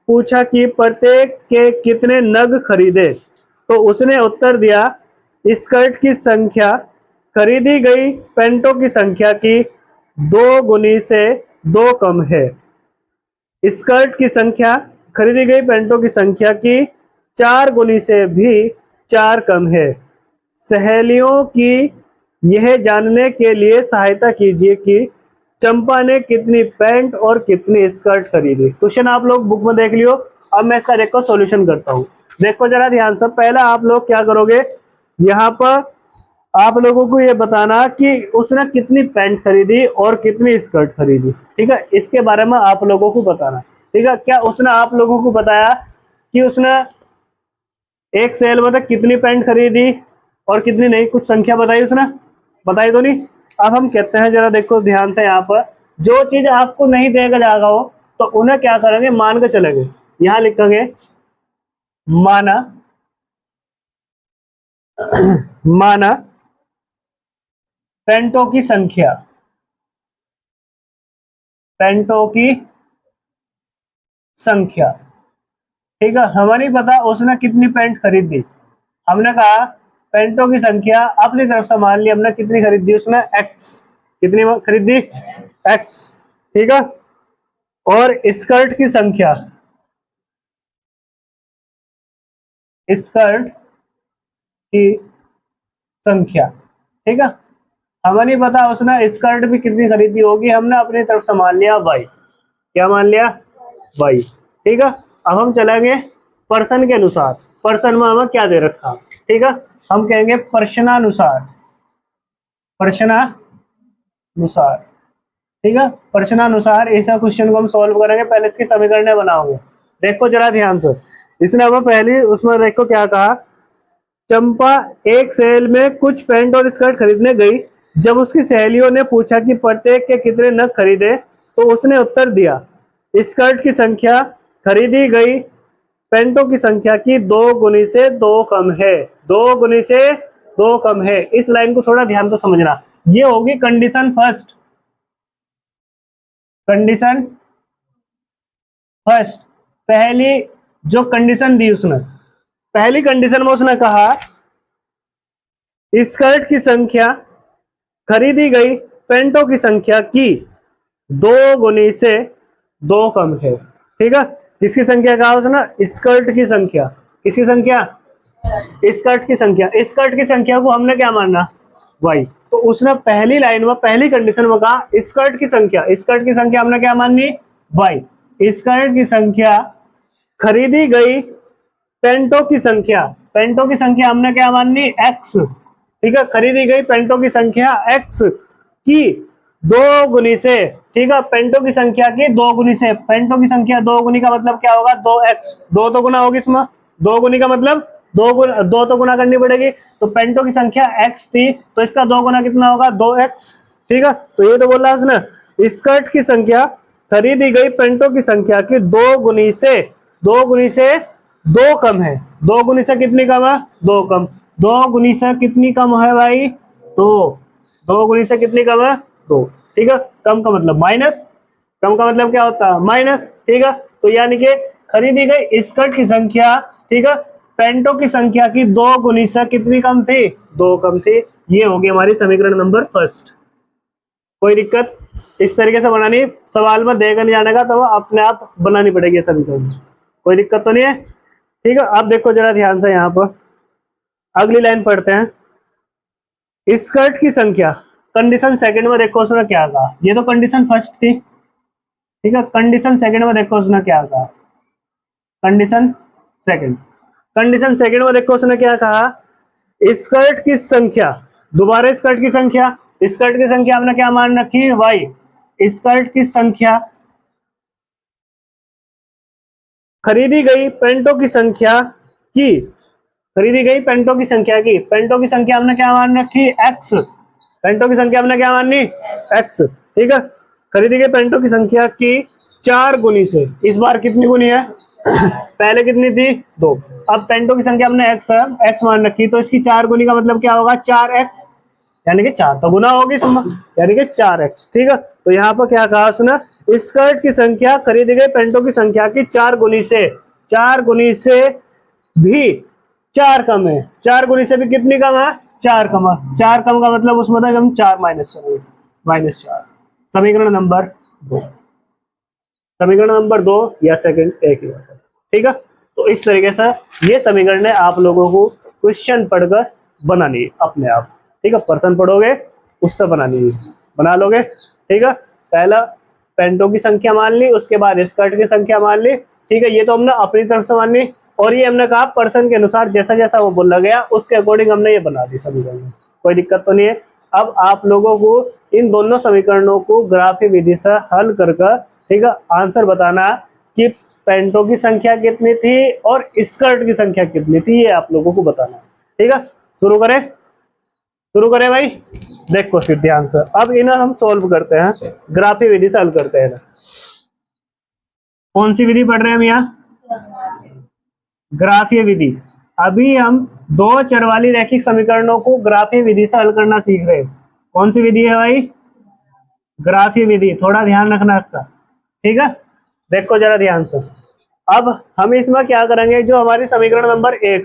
पूछा कि प्रत्येक के कितने नग खरीदे, तो उसने उत्तर दिया स्कर्ट की संख्या खरीदी गई पैंटों की संख्या की 2 गुनी से 2 कम है। स्कर्ट की संख्या खरीदी गई पैंटों की संख्या की 4 गुनी से भी 4 कम है। सहेलियों की यह जानने के लिए सहायता कीजिए कि चंपा ने कितनी पैंट और कितनी स्कर्ट खरीदी। क्वेश्चन आप लोग बुक में देख लियो। अब मैं इसका देखो सॉल्यूशन करता हूँ। देखो जरा ध्यान से, पहले आप लोग क्या करोगे, यहाँ पर आप लोगों को ये बताना कि उसने कितनी पैंट खरीदी और कितनी स्कर्ट खरीदी, ठीक है। इसके बारे में आप लोगों को बताना, ठीक है। क्या उसने आप लोगों को बताया कि उसने एक सेल में तक कितनी पैंट खरीदी और कितनी नहीं, कुछ संख्या बताई उसने, बताई तो नहीं। अब हम कहते हैं जरा देखो ध्यान से, यहाँ पर जो चीज आपको नहीं देगा जाएगा हो तो उन्हें क्या करेंगे, मान के चलेंगे। यहां लिखेंगे माना माना पैंटों की संख्या, पैंटों की संख्या, ठीक है। हमें नहीं पता उसने कितनी पैंट खरीदी, हमने कहा पैंटों की संख्या अपनी तरफ से मान ली हमने कितनी खरीदी, उसने एक्स, कितनी खरीदी एक्स, ठीक है। और स्कर्ट की संख्या, स्कर्ट की संख्या, ठीक है। हमें नहीं पता उसने स्कर्ट भी कितनी खरीदी होगी, हमने अपनी तरफ से मान लिया वाई, क्या मान लिया वाई, ठीक है। अब हम चलेंगे पर्सन के अनुसार, पर्सन में हमें क्या दे रखा, ठीक है। हम कहेंगे प्रश्नानुसार, प्रश्नानुसार, ठीक है। प्रश्नानुसार ऐसा क्वेश्चन को हम सॉल्व करेंगे। पहले इसकी समीकरणें बनाओगे, देखो जरा ध्यान से। इसने हमें पहली उसमें देखो क्या कहा, चंपा एक सेल में कुछ पैंट और स्कर्ट खरीदने गई। जब उसकी सहेलियों ने पूछा कि प्रत्येक के कितने नग खरीदे, तो उसने उत्तर दिया स्कर्ट की संख्या खरीदी गई पैंटों की संख्या की 2 गुनी से 2 कम है, 2 गुनी से 2 कम है। इस लाइन को थोड़ा ध्यान से समझना, ये होगी कंडीशन फर्स्ट, कंडीशन फर्स्ट। पहली जो कंडीशन दी उसने, पहली कंडीशन में उसने कहा स्कर्ट की संख्या खरीदी गई पैंटों की संख्या की 2 गुनी से 2 कम है, ठीक है। किसकी संख्या कहा उसने, स्कर्ट की संख्या, किसकी संख्या, स्कर्ट की संख्या। स्कर्ट की संख्या को हमने क्या मानना, वाई। तो उसने पहली लाइन में पहली कंडीशन में कहा स्कर्ट की संख्या, स्कर्ट की संख्या हमने क्या माननी, वाई। स्कर्ट की संख्या खरीदी गई पेंटो की संख्या, पेंटो की संख्या हमने क्या माननी, एक्स, ठीक है। खरीदी गई पेंटो की संख्या एक्स की दो गुनी से, ठीक है, पेंटो की संख्या की दो गुनी से। पेंटो की संख्या दो गुनी का मतलब क्या होगा, दो एक्स, दो तो गुना होगी इसमें, दो गुनी का मतलब दो तो गुना करनी पड़ेगी। तो पेंटो की संख्या एक्स थी तो इसका दो गुना कितना होगा, दो एक्स, ठीक है। तो ये तो बोला है उसने, स्कर्ट की संख्या खरीदी गई पेंटो की संख्या की दो गुनी से दो कम है। दो गुनी से कितनी कम है, दो कम। दो गुनी से कितनी कम है भाई, दो गुनी से कितनी कम है, दो, ठीक है। कम का मतलब माइनस, कम का मतलब क्या होता है, माइनस, ठीक है। तो यानी कि खरीदी गई स्कर्ट की संख्या, ठीक है, पेंटो की संख्या की दो गुनी से कितनी कम थी, दो कम थी। ये होगी हमारी समीकरण नंबर फर्स्ट। कोई दिक्कत, इस तरीके से बनानी, सवाल में देकर नहीं जाने का, तो वो अपने आप बनानी पड़ेगी समीकरण। कोई दिक्कत तो नहीं है, ठीक है। आप देखो जरा ध्यान से, यहाँ पर अगली लाइन पढ़ते हैं। स्कर्ट की संख्या, कंडीशन सेकंड में देखो उसने क्या कहा, ये तो कंडीशन फर्स्ट थी, ठीक है। कंडीशन सेकंड में देखो उसने क्या कहा, कंडीशन सेकंड, कंडीशन सेकंड में देखो उसने क्या कहा, स्कर्ट की संख्या, दोबारा स्कर्ट की संख्या, स्कर्ट की संख्या हमने क्या मान रखी, वाई। स्कर्ट की संख्या खरीदी गई पेंटो की संख्या की, खरीदी गई पेंटो की संख्या की, पेंटो की संख्या हमने क्या मान रखी, एक्स, पेंटो की संख्या हमने क्या माननी, एक्स, ठीक है। खरीदी गई पेंटो की संख्या की चार गुनी से, इस बार कितनी गुनी है पहले कितनी थी, दो। अब पेंटो की संख्या हमने एक्स मान रखी, तो इसकी चार गुनी का मतलब क्या होगा, चार एक्स, यानी कि चार तो गुना होगी इसमें, यानी कि चार एक्स, ठीक है। तो यहाँ पर क्या कहा उसने, स्कर्ट की संख्या खरीदी गई पेंटो की संख्या की चार गुनी से भी चार कम है, चार गुनी से भी कितनी कम है, चार कम है। चार कम का मतलब उसमें था हम चार माइनस करेंगे, माइनस चार। समीकरण नंबर दो, समीकरण नंबर दो या सेकंड एक ही बात है, ठीक है। तो इस तरीके से ये समीकरण है, आप लोगों को क्वेश्चन पढ़कर बनानी है अपने आप, ठीक है। पर्सन पढ़ोगे उससे बनानी है, बना लोगे, ठीक है। पहला पेंटो की संख्या मान ली, उसके बाद स्कर्ट की संख्या मान ली, ठीक है। ये तो हमने अपनी तरफ से मान ली, और ये हमने कहा पर्सन के अनुसार जैसा जैसा वो बोला गया उसके अकॉर्डिंग हमने ये बना दी समीकरण। कोई दिक्कत तो नहीं है। अब आप लोगों को इन दोनों समीकरणों को ग्राफी विधि से हल करके, ठीक है, आंसर बताना कि पेंटो की संख्या कितनी थी और स्कर्ट की संख्या कितनी थी, ये आप लोगों को बताना, ठीक है। शुरू करें भाई, देखो फिर ध्यान से। अब इन्हें हम सोल्व करते हैं, ग्राफी विधि से हल करते हैं। कौन सी विधि पढ़ रहे हैं हम यहाँ, ग्राफीय विधि। अभी हम दो चर वाली रैखिक समीकरणों को ग्राफीय विधि से हल करना सीख रहे हैं। कौन सी विधि है भाई, ग्राफीय विधि। थोड़ा ध्यान रखना इसका, ठीक है। देखो जरा ध्यान से। अब हम इसमें क्या करेंगे, जो हमारी समीकरण नंबर एक,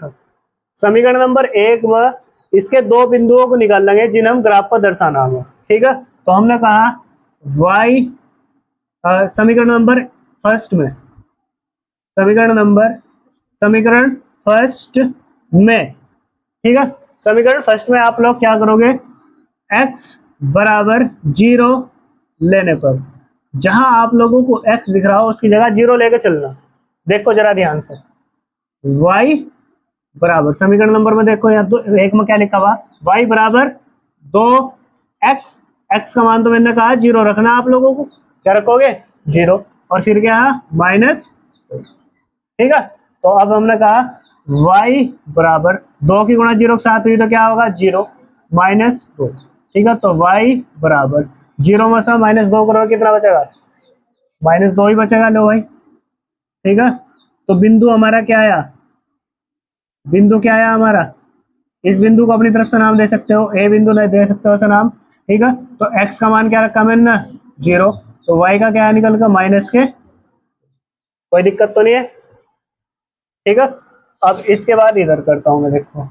समीकरण नंबर एक में इसके दो बिंदुओं को निकाल लेंगे जिन्हें हम ग्राफ पर दर्शाना है, ठीक है। तो हमने कहा y, समीकरण नंबर फर्स्ट में, समीकरण फर्स्ट में, ठीक है। समीकरण फर्स्ट में आप लोग क्या करोगे, x बराबर 0 लेने पर, जहां आप लोगों को x दिख रहा हो उसकी जगह 0 लेके चलना। देखो जरा ध्यान से, y बराबर, समीकरण नंबर में देखो यहाँ तो एक में क्या लिखा हुआ, y बराबर 2x, x का मान तो मैंने कहा 0 रखना आप लोगों को, क्या रखोगे 0, और फिर क्या माइनस, ठीक है। तो अब हमने कहा y बराबर 2 की गुणा 0 के साथ हुई तो क्या होगा 0 माइनस 2, ठीक है। तो y बराबर 0 में से माइनस 2 करोगे कितना बचेगा, माइनस 2 ही बचेगा, लो भाई, ठीक है। तो बिंदु हमारा क्या आया, बिंदु क्या आया हमारा, इस बिंदु को अपनी तरफ से नाम दे सकते हो, ए बिंदु नहीं दे सकते हो ऐसा नाम, ठीक है। तो x का मान क्या रखा मैंने ना 0, तो y का क्या निकल का माइनस के, कोई दिक्कत तो नहीं है, ठीक है। अब इसके बाद इधर करता हूं मैं, देखो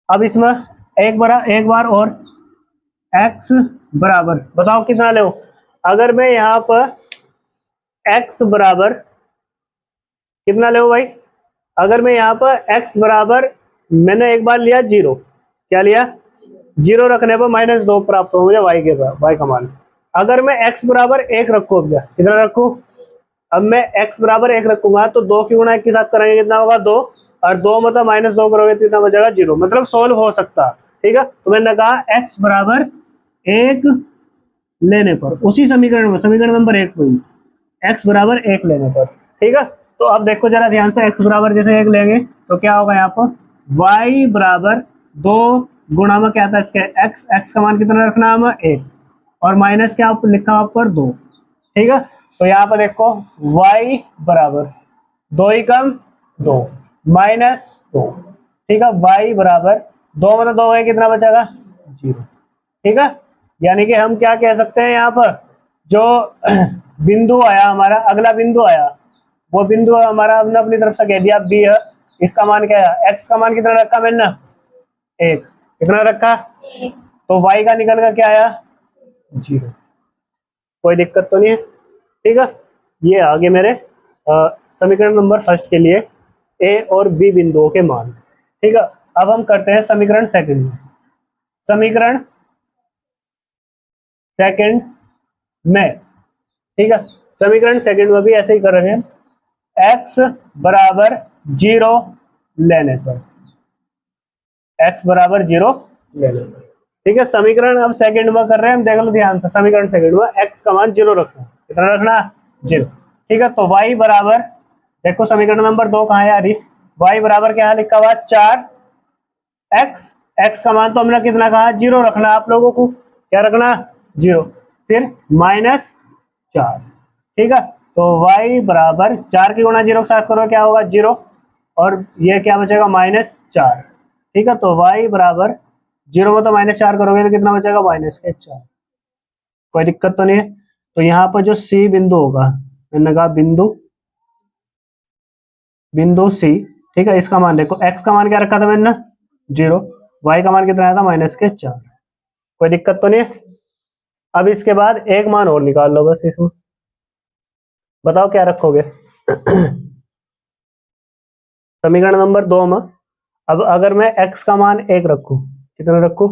अब इसमें एक बार और x बराबर, बताओ कितना ले, अगर मैं यहाँ पर x बराबर कितना ले भाई, अगर मैं यहाँ पर x बराबर, मैंने एक बार लिया 0, क्या लिया 0 रखने पर माइनस 2 प्राप्त हो मुझे y का मान। अगर मैं x बराबर 1 रखू, अब कितना रखू अब मैं x बराबर 1 रखूंगा तो 2 की गुणा 1 के साथ करेंगे कितना होगा 2, और 2 मतलब -2 करोगे तो कितना बचेगा 0, मतलब सोल्व हो सकता। ठीक है, तो मैंने कहा x बराबर 1 लेने पर, उसी समीकरण में, समीकरण नंबर 1 में x बराबर 1 लेने पर। ठीक है, तो अब देखो जरा ध्यान से, x बराबर जैसे 1 लेंगे तो क्या होगा यहाँ पर y बराबर 2 गुणा में क्या था इसके x का मान कितना रखना है हमें 1, और माइनस क्या लिखा पर 2। ठीक है, तो यहाँ पर देखो y बराबर 2 ही कम 2 -2। ठीक है, y बराबर 2 मतलब 2 है, कितना बचेगा 0। ठीक है, यानी कि हम क्या कह सकते हैं यहाँ पर, जो बिंदु आया हमारा, अगला बिंदु आया, वो बिंदु हमारा हमने अपनी तरफ से कह दिया बी है। इसका मान क्या है, एक्स का मान कितना रखा मैंने 1, कितना रखा, तो y का निकल कर क्या आया 0। कोई दिक्कत तो नहीं है। ठीक है, ये आगे मेरे समीकरण नंबर फर्स्ट के लिए ए और बी बिंदुओं के मान। ठीक है, अब हम करते हैं समीकरण सेकंड में। समीकरण सेकंड में, ठीक है, समीकरण सेकंड में भी ऐसे ही कर रहे हैं, x बराबर 0 लेने पर, x बराबर 0 लेने पर। ठीक है, समीकरण अब सेकंड में कर रहे हैं हम, देख लो ध्यान से, समीकरण सेकंड में x का मान 0 रखना, कितना रखना 0। ठीक है, तो y बराबर, देखो समीकरण नंबर 2 कहाँ है यार, y बराबर क्या लिखा हुआ 4x, x का मान तो हमने कितना कहा 0 रखना, आप लोगों को क्या रखना 0, फिर -4। ठीक है, तो y बराबर 4 की गुणा 0 के साथ करो क्या होगा 0, और ये क्या बचेगा -4। ठीक है, तो y बराबर 0 में तो -4 करोगे तो कितना बचेगा -4। कोई दिक्कत तो नहीं है। तो यहाँ पर जो C बिंदु होगा, मैंने कहा बिंदु बिंदु C, ठीक है, इसका मान देखो, x का मान क्या रखा था मैंने 0, y का मान कितना आया था -4। कोई दिक्कत तो नहीं है। अब इसके बाद एक मान और निकाल लो बस इसमें, बताओ क्या रखोगे। समीकरण नंबर 2 में अब अगर मैं x का मान 1 रखूं, कितना रखूं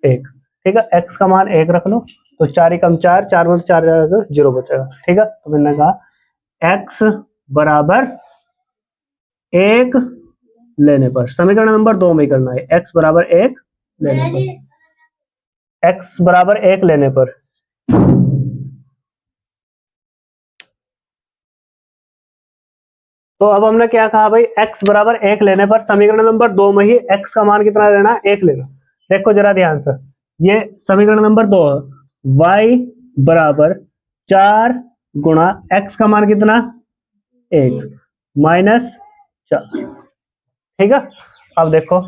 1, ठीक है, x का मान 1 रख लो, तो 4 ही कम 4, 4 में 4 जाएगा 0 बचेगा। ठीक है, तो मैंने कहा x बराबर 1 लेने पर, समीकरण नंबर 2 में करना है, x बराबर 1 लेने पर, x बराबर 1 लेने पर। तो अब हमने क्या कहा भाई, x बराबर 1 लेने पर समीकरण नंबर 2 में ही x का मान कितना लेना है 1 लेना। देखो जरा ध्यान से, ये समीकरण नंबर 2 है, y बराबर 4 गुणा x का मान कितना 1 -4। ठीक है, अब देखो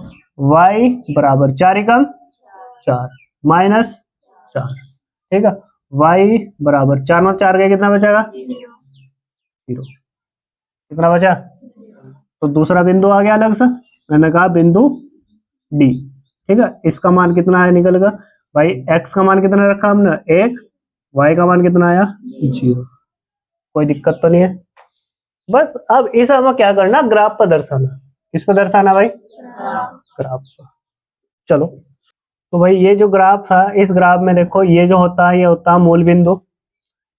y बराबर 4 एकम 4 -4। ठीक है, y बराबर 4 में 4 गए, कितना बचेगा 0। कितना बचा, तो दूसरा बिंदु आ गया अलग से, मैंने कहा बिंदु डी। ठीक है, इसका मान कितना है निकलेगा भाई, x का मान कितना रखा हमने 1, y का मान कितना आया 0। कोई दिक्कत तो नहीं है। बस अब इस हमें क्या करना, ग्राफ पर दर्शाना। किस पर दर्शाना भाई, ग्राफ पर। चलो, तो भाई ये जो ग्राफ था, इस ग्राफ में देखो ये जो होता है, ये होता है मूल बिंदु,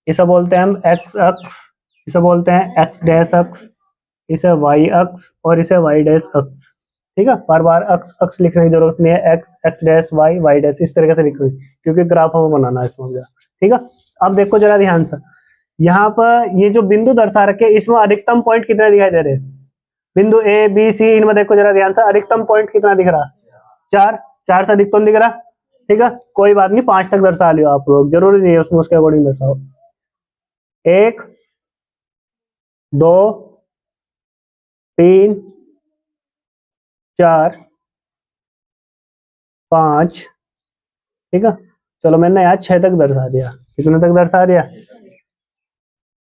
इसे बोलते हैं हम एक्स अक्ष, इसे बोलते हैं एक्स डैश अक्ष, इसे वाई अक्ष, और इसे वाई डैश अक्ष। ठीक है, बार बार अक्ष अक्ष लिखने की जरूरत नहीं है, x x dash y y dash इस तरीके से लिखनी, क्योंकि ग्राफ हमें बनाना है इसमें। ठीक है, अब देखो जरा ध्यान से, यहाँ पर ये जो बिंदु दर्शा रखे, इसमें अधिकतम पॉइंट कितने दिखाई दे रहे हैं, बिंदु ए बी सी, इनमें देखो जरा ध्यान से, अधिकतम पॉइंट कितना दिख रहा, 4, 4 से अधिकतम दिख रहा। ठीक है, कोई बात नहीं, 5 तक दर्शा लियो आप लोग, जरूरी नहीं है उसमें उसके अकॉर्डिंग दर्शाओ। 1 2 3 4 5। ठीक है, चलो मैंने यहाँ 6 तक दर्शा दिया, कितने तक दर्शा दिया,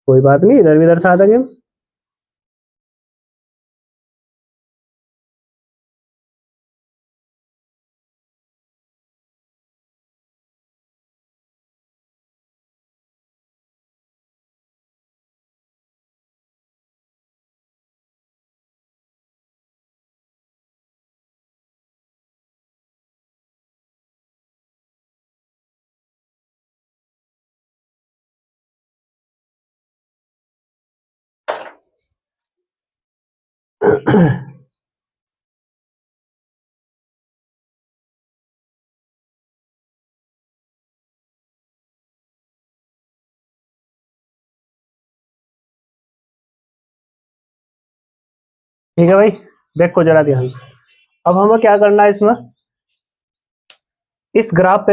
कोई बात नहीं, इधर भी दर्शा देंगे। ठीक है भाई, देखो जरा ध्यान से। अब हमें क्या करना है इसमें, इस ग्राफ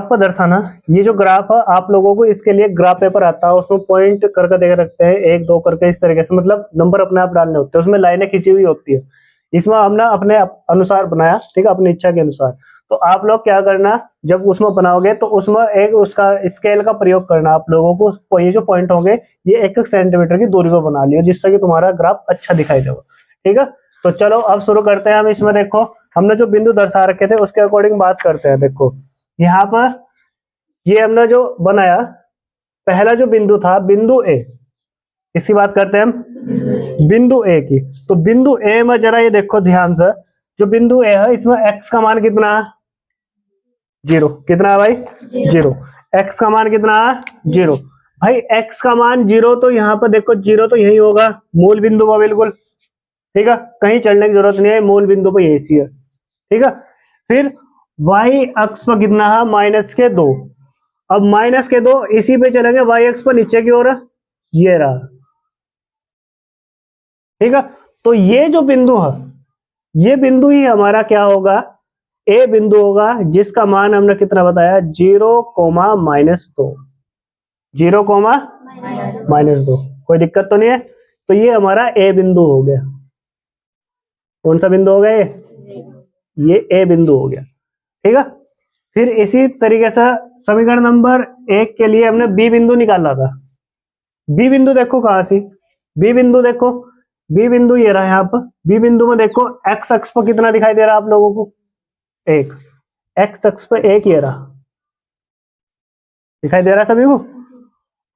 पर दर्शाना। ये जो ग्राफ है आप लोगों को इसके लिए ग्राफ पेपर आता है, उसमें पॉइंट करके दे रखते हैं, 1 2 करके इस तरीके से, मतलब नंबर अपने आप डालने होते हैं, उसमें लाइनें खींची हुई होती है। इसमें हमने अपने अनुसार बनाया, ठीक है, अपनी इच्छा के अनुसार। तो आप लोग क्या करना, जब उसमें बनाओगे तो उसमें एक उसका स्केल का प्रयोग करना आप लोगों को। ये जो पॉइंट होंगे ये 1 सेंटीमीटर की दूरी पर बना लियो, जिससे कि तुम्हारा ग्राफ अच्छा दिखाई देगा। ठीक है, तो चलो अब शुरू करते हैं हम। इसमें देखो हमने जो बिंदु दर्शा रखे थे उसके अकॉर्डिंग बात करते हैं। देखो यहाँ पर ये हमने जो बनाया, पहला जो बिंदु था बिंदु ए, इसकी बात करते हैं हम, बिंदु ए की। तो बिंदु ए में जरा ये देखो ध्यान से, जो बिंदु ए है इसमें एक्स का मान कितना है, 0। कितना है भाई, 0। एक्स का मान कितना है, 0। भाई एक्स का मान 0, तो यहाँ पर देखो 0 तो यही होगा, मूल बिंदु पर बिल्कुल। ठीक है, कहीं चढ़ने की जरूरत नहीं है, मूल बिंदु पर यही सी है। ठीक है, फिर वाई अक्ष पर कितना है, -2। अब -2 इसी पे चलेंगे, वाई अक्ष पर नीचे की ओर ये रहा। ठीक है, तो ये जो बिंदु है, ये बिंदु ही हमारा क्या होगा, ए बिंदु होगा, जिसका मान हमने कितना बताया, 0,-2। 0,-2। कोई दिक्कत तो नहीं है। तो ये हमारा ए बिंदु हो गया। कौन सा बिंदु हो गया ये ए बिंदु हो गया। ठीक है, फिर इसी तरीके से समीकरण नंबर 1 के लिए हमने बी बिंदु निकाला था। बी बिंदु देखो कहां थी, बी बिंदु देखो, बी बिंदु ये रहा यहाँ पर। बी बिंदु में देखो एक्स अक्ष पर कितना दिखाई दे रहा है आप लोगों को, 1। एक्स अक्ष पर 1 ये रहा, दिखाई दे रहा है सभी को।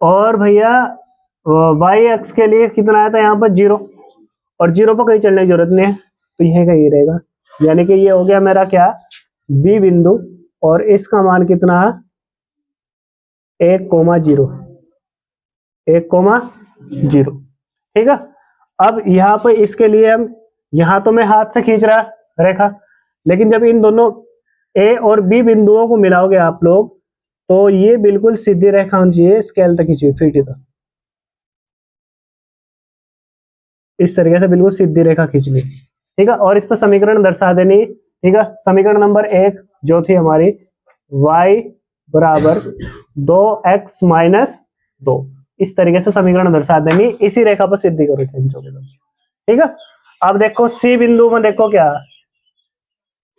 और भैया वाई अक्ष के लिए कितना आया था यहाँ पर, 0। और 0 पर कहीं चलने की जरूरत नहीं है, तो यह कहीं रहेगा। यानी कि ये हो गया मेरा क्या, बी बिंदु, और इसका मान कितना है, 1,0। 1,0। ठीक है, अब यहाँ पे इसके लिए हम, यहाँ तो मैं हाथ से खींच रहा रेखा, लेकिन जब इन दोनों ए और बी बिंदुओं को मिलाओगे आप लोग, तो ये बिल्कुल सीधी रेखा होनी चाहिए, स्केल तक खींची हुई, फीट तक, इस तरीके से बिल्कुल सीधी रेखा खींच ली। ठीक है, और इस पर समीकरण दर्शा देनी। ठीक है, समीकरण नंबर 1 जो थी हमारी, y बराबर 2x-2, इस तरीके से समीकरण दर्शा देनी। इसी रेखा पर सिद्धि करो खींचोगे तो। ठीक है, अब देखो सी बिंदु में देखो क्या,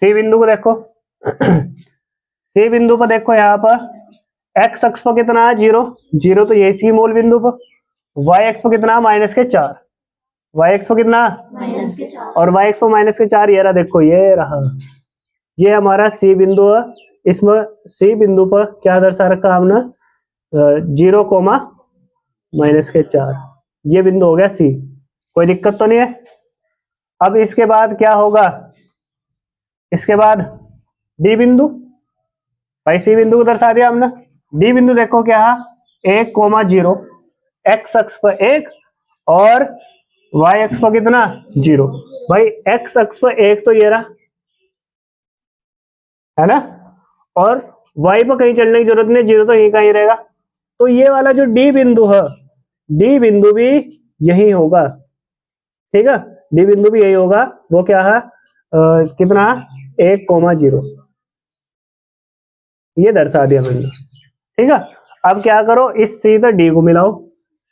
सी बिंदु को देखो सी बिंदु पर देखो यहाँ पर एक्स अक्ष पर कितना है, 0। 0 तो यही सी मूल बिंदु पर। वाई अक्ष पर कितना है, -4। वाई एक्स पर कितना, और वाई एक्स पर -4, ये रहा देखो, ये रहा, ये हमारा सी बिंदु है। इसमें सी बिंदु पर क्या दर्शा रखा हमने, 0,-4, ये बिंदु हो गया सी। कोई दिक्कत तो नहीं है। अब इसके बाद क्या होगा, इसके बाद डी बिंदु, भाई सी बिंदु को दर्शा दिया हमने। डी बिंदु देखो क्या है, 1,0, एक्स अक्ष पर 1 और वाई अक्ष पर कितना, 0। भाई एक्स अक्ष पर 1 तो ये रहा है ना, और वाई पर कहीं चलने की जरूरत नहीं, 0 तो यही कहीं रहेगा। तो ये वाला जो डी बिंदु है, डी बिंदु भी यही होगा। ठीक है, डी बिंदु भी यही होगा। वो क्या है, कितना, 1,0, ये दर्शा दिया मैंने। ठीक है, अब क्या करो, इस सी से डी को मिलाओ।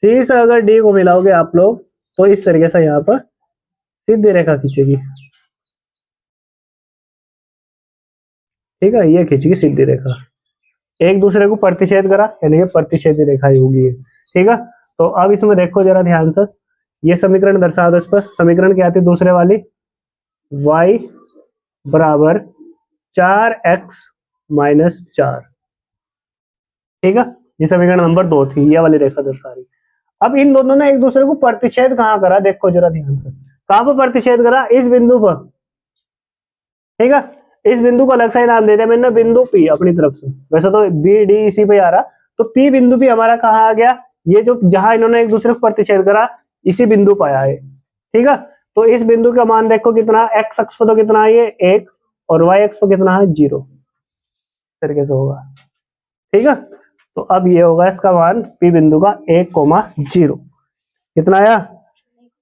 सी से अगर डी को मिलाओगे आप लोग, तो इस तरीके से यहाँ पर सीधी रेखा खींचेगी। ठीक है, ये खींचेगी सीधी रेखा, एक दूसरे को प्रतिच्छेद करा, यानी कि प्रतिच्छेदी रेखा ही होगी ये। ठीक है, तो अब इसमें देखो जरा ध्यान से, ये समीकरण दर्शा दो। इस पर समीकरण क्या थी दूसरे वाली, y बराबर 4x-4। ठीक है, ये समीकरण नंबर 2 थी, ये वाली रेखा दर्शा रही। अब इन दोनों ने एक दूसरे को प्रतिच्छेद कहाँ करा, देखो जरा ध्यान से, कहां पर प्रतिच्छेद करा, इस बिंदु पर। ठीक है, इस बिंदु को अलग सा ही नाम दे दिया मैंने, बिंदु पी अपनी तरफ से। वैसे तो बी डी इसी पे आ रहा, तो पी बिंदु भी हमारा कहाँ आ गया, ये जो जहां इन्होंने एक दूसरे को प्रतिच्छेद करा, इसी बिंदु पर आया है। ठीक है, तो इस बिंदु का मान देखो कितना, एक्स अक्ष पर तो कितना है ये 1 और वाई अक्ष पर कितना है 0, इस तरीके से होगा। ठीक है, तो अब ये होगा इसका मान पी बिंदु का 1,0, कितना आया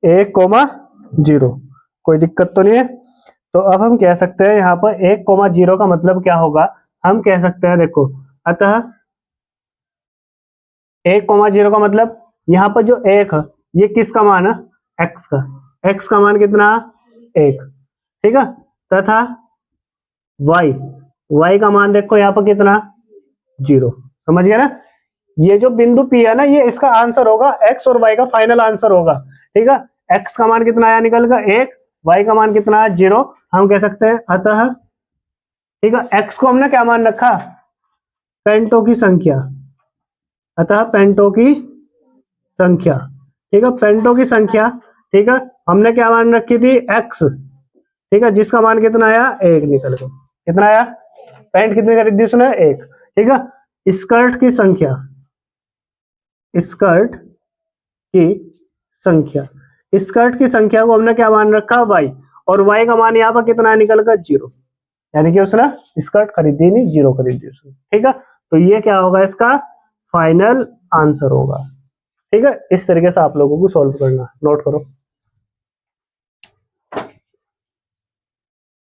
1,0, कोई दिक्कत तो नहीं है। तो अब हम कह सकते हैं यहाँ पर 1,0 का मतलब क्या होगा, हम कह सकते हैं देखो, अतः 1,0 का मतलब यहाँ पर जो 1 है ये किसका मान है, x का, x का मान कितना 1, ठीक है, तथा y का मान देखो यहाँ पर कितना 0, समझ गया ना। ये जो बिंदु P है ना, ये इसका आंसर होगा, x और y का फाइनल आंसर होगा। ठीक है, x का मान कितना आया निकल का 1, y का मान कितना है 0, हम कह सकते हैं अतः, ठीक है, x को हमने क्या मान रखा, पेंटो की संख्या, अतः पेंटो की संख्या, ठीक है, पेंटो की संख्या, ठीक है, हमने क्या मान रखी थी x, ठीक है, जिसका मान कितना आया 1 निकल गया, कितना आया, पैंट कितनी खरीदी उसने 1, ठीक है। स्कर्ट की संख्या, स्कर्ट की संख्या, स्कर्ट की संख्या को हमने क्या मान रखा y, और y का मान यहाँ पर कितना निकल गया 0, यानी कि उसने स्कर्ट खरीदी नहीं, 0 खरीदी उसने। ठीक है, तो ये क्या होगा, इसका फाइनल आंसर होगा। ठीक है, इस तरीके से आप लोगों को सॉल्व करना, नोट करो।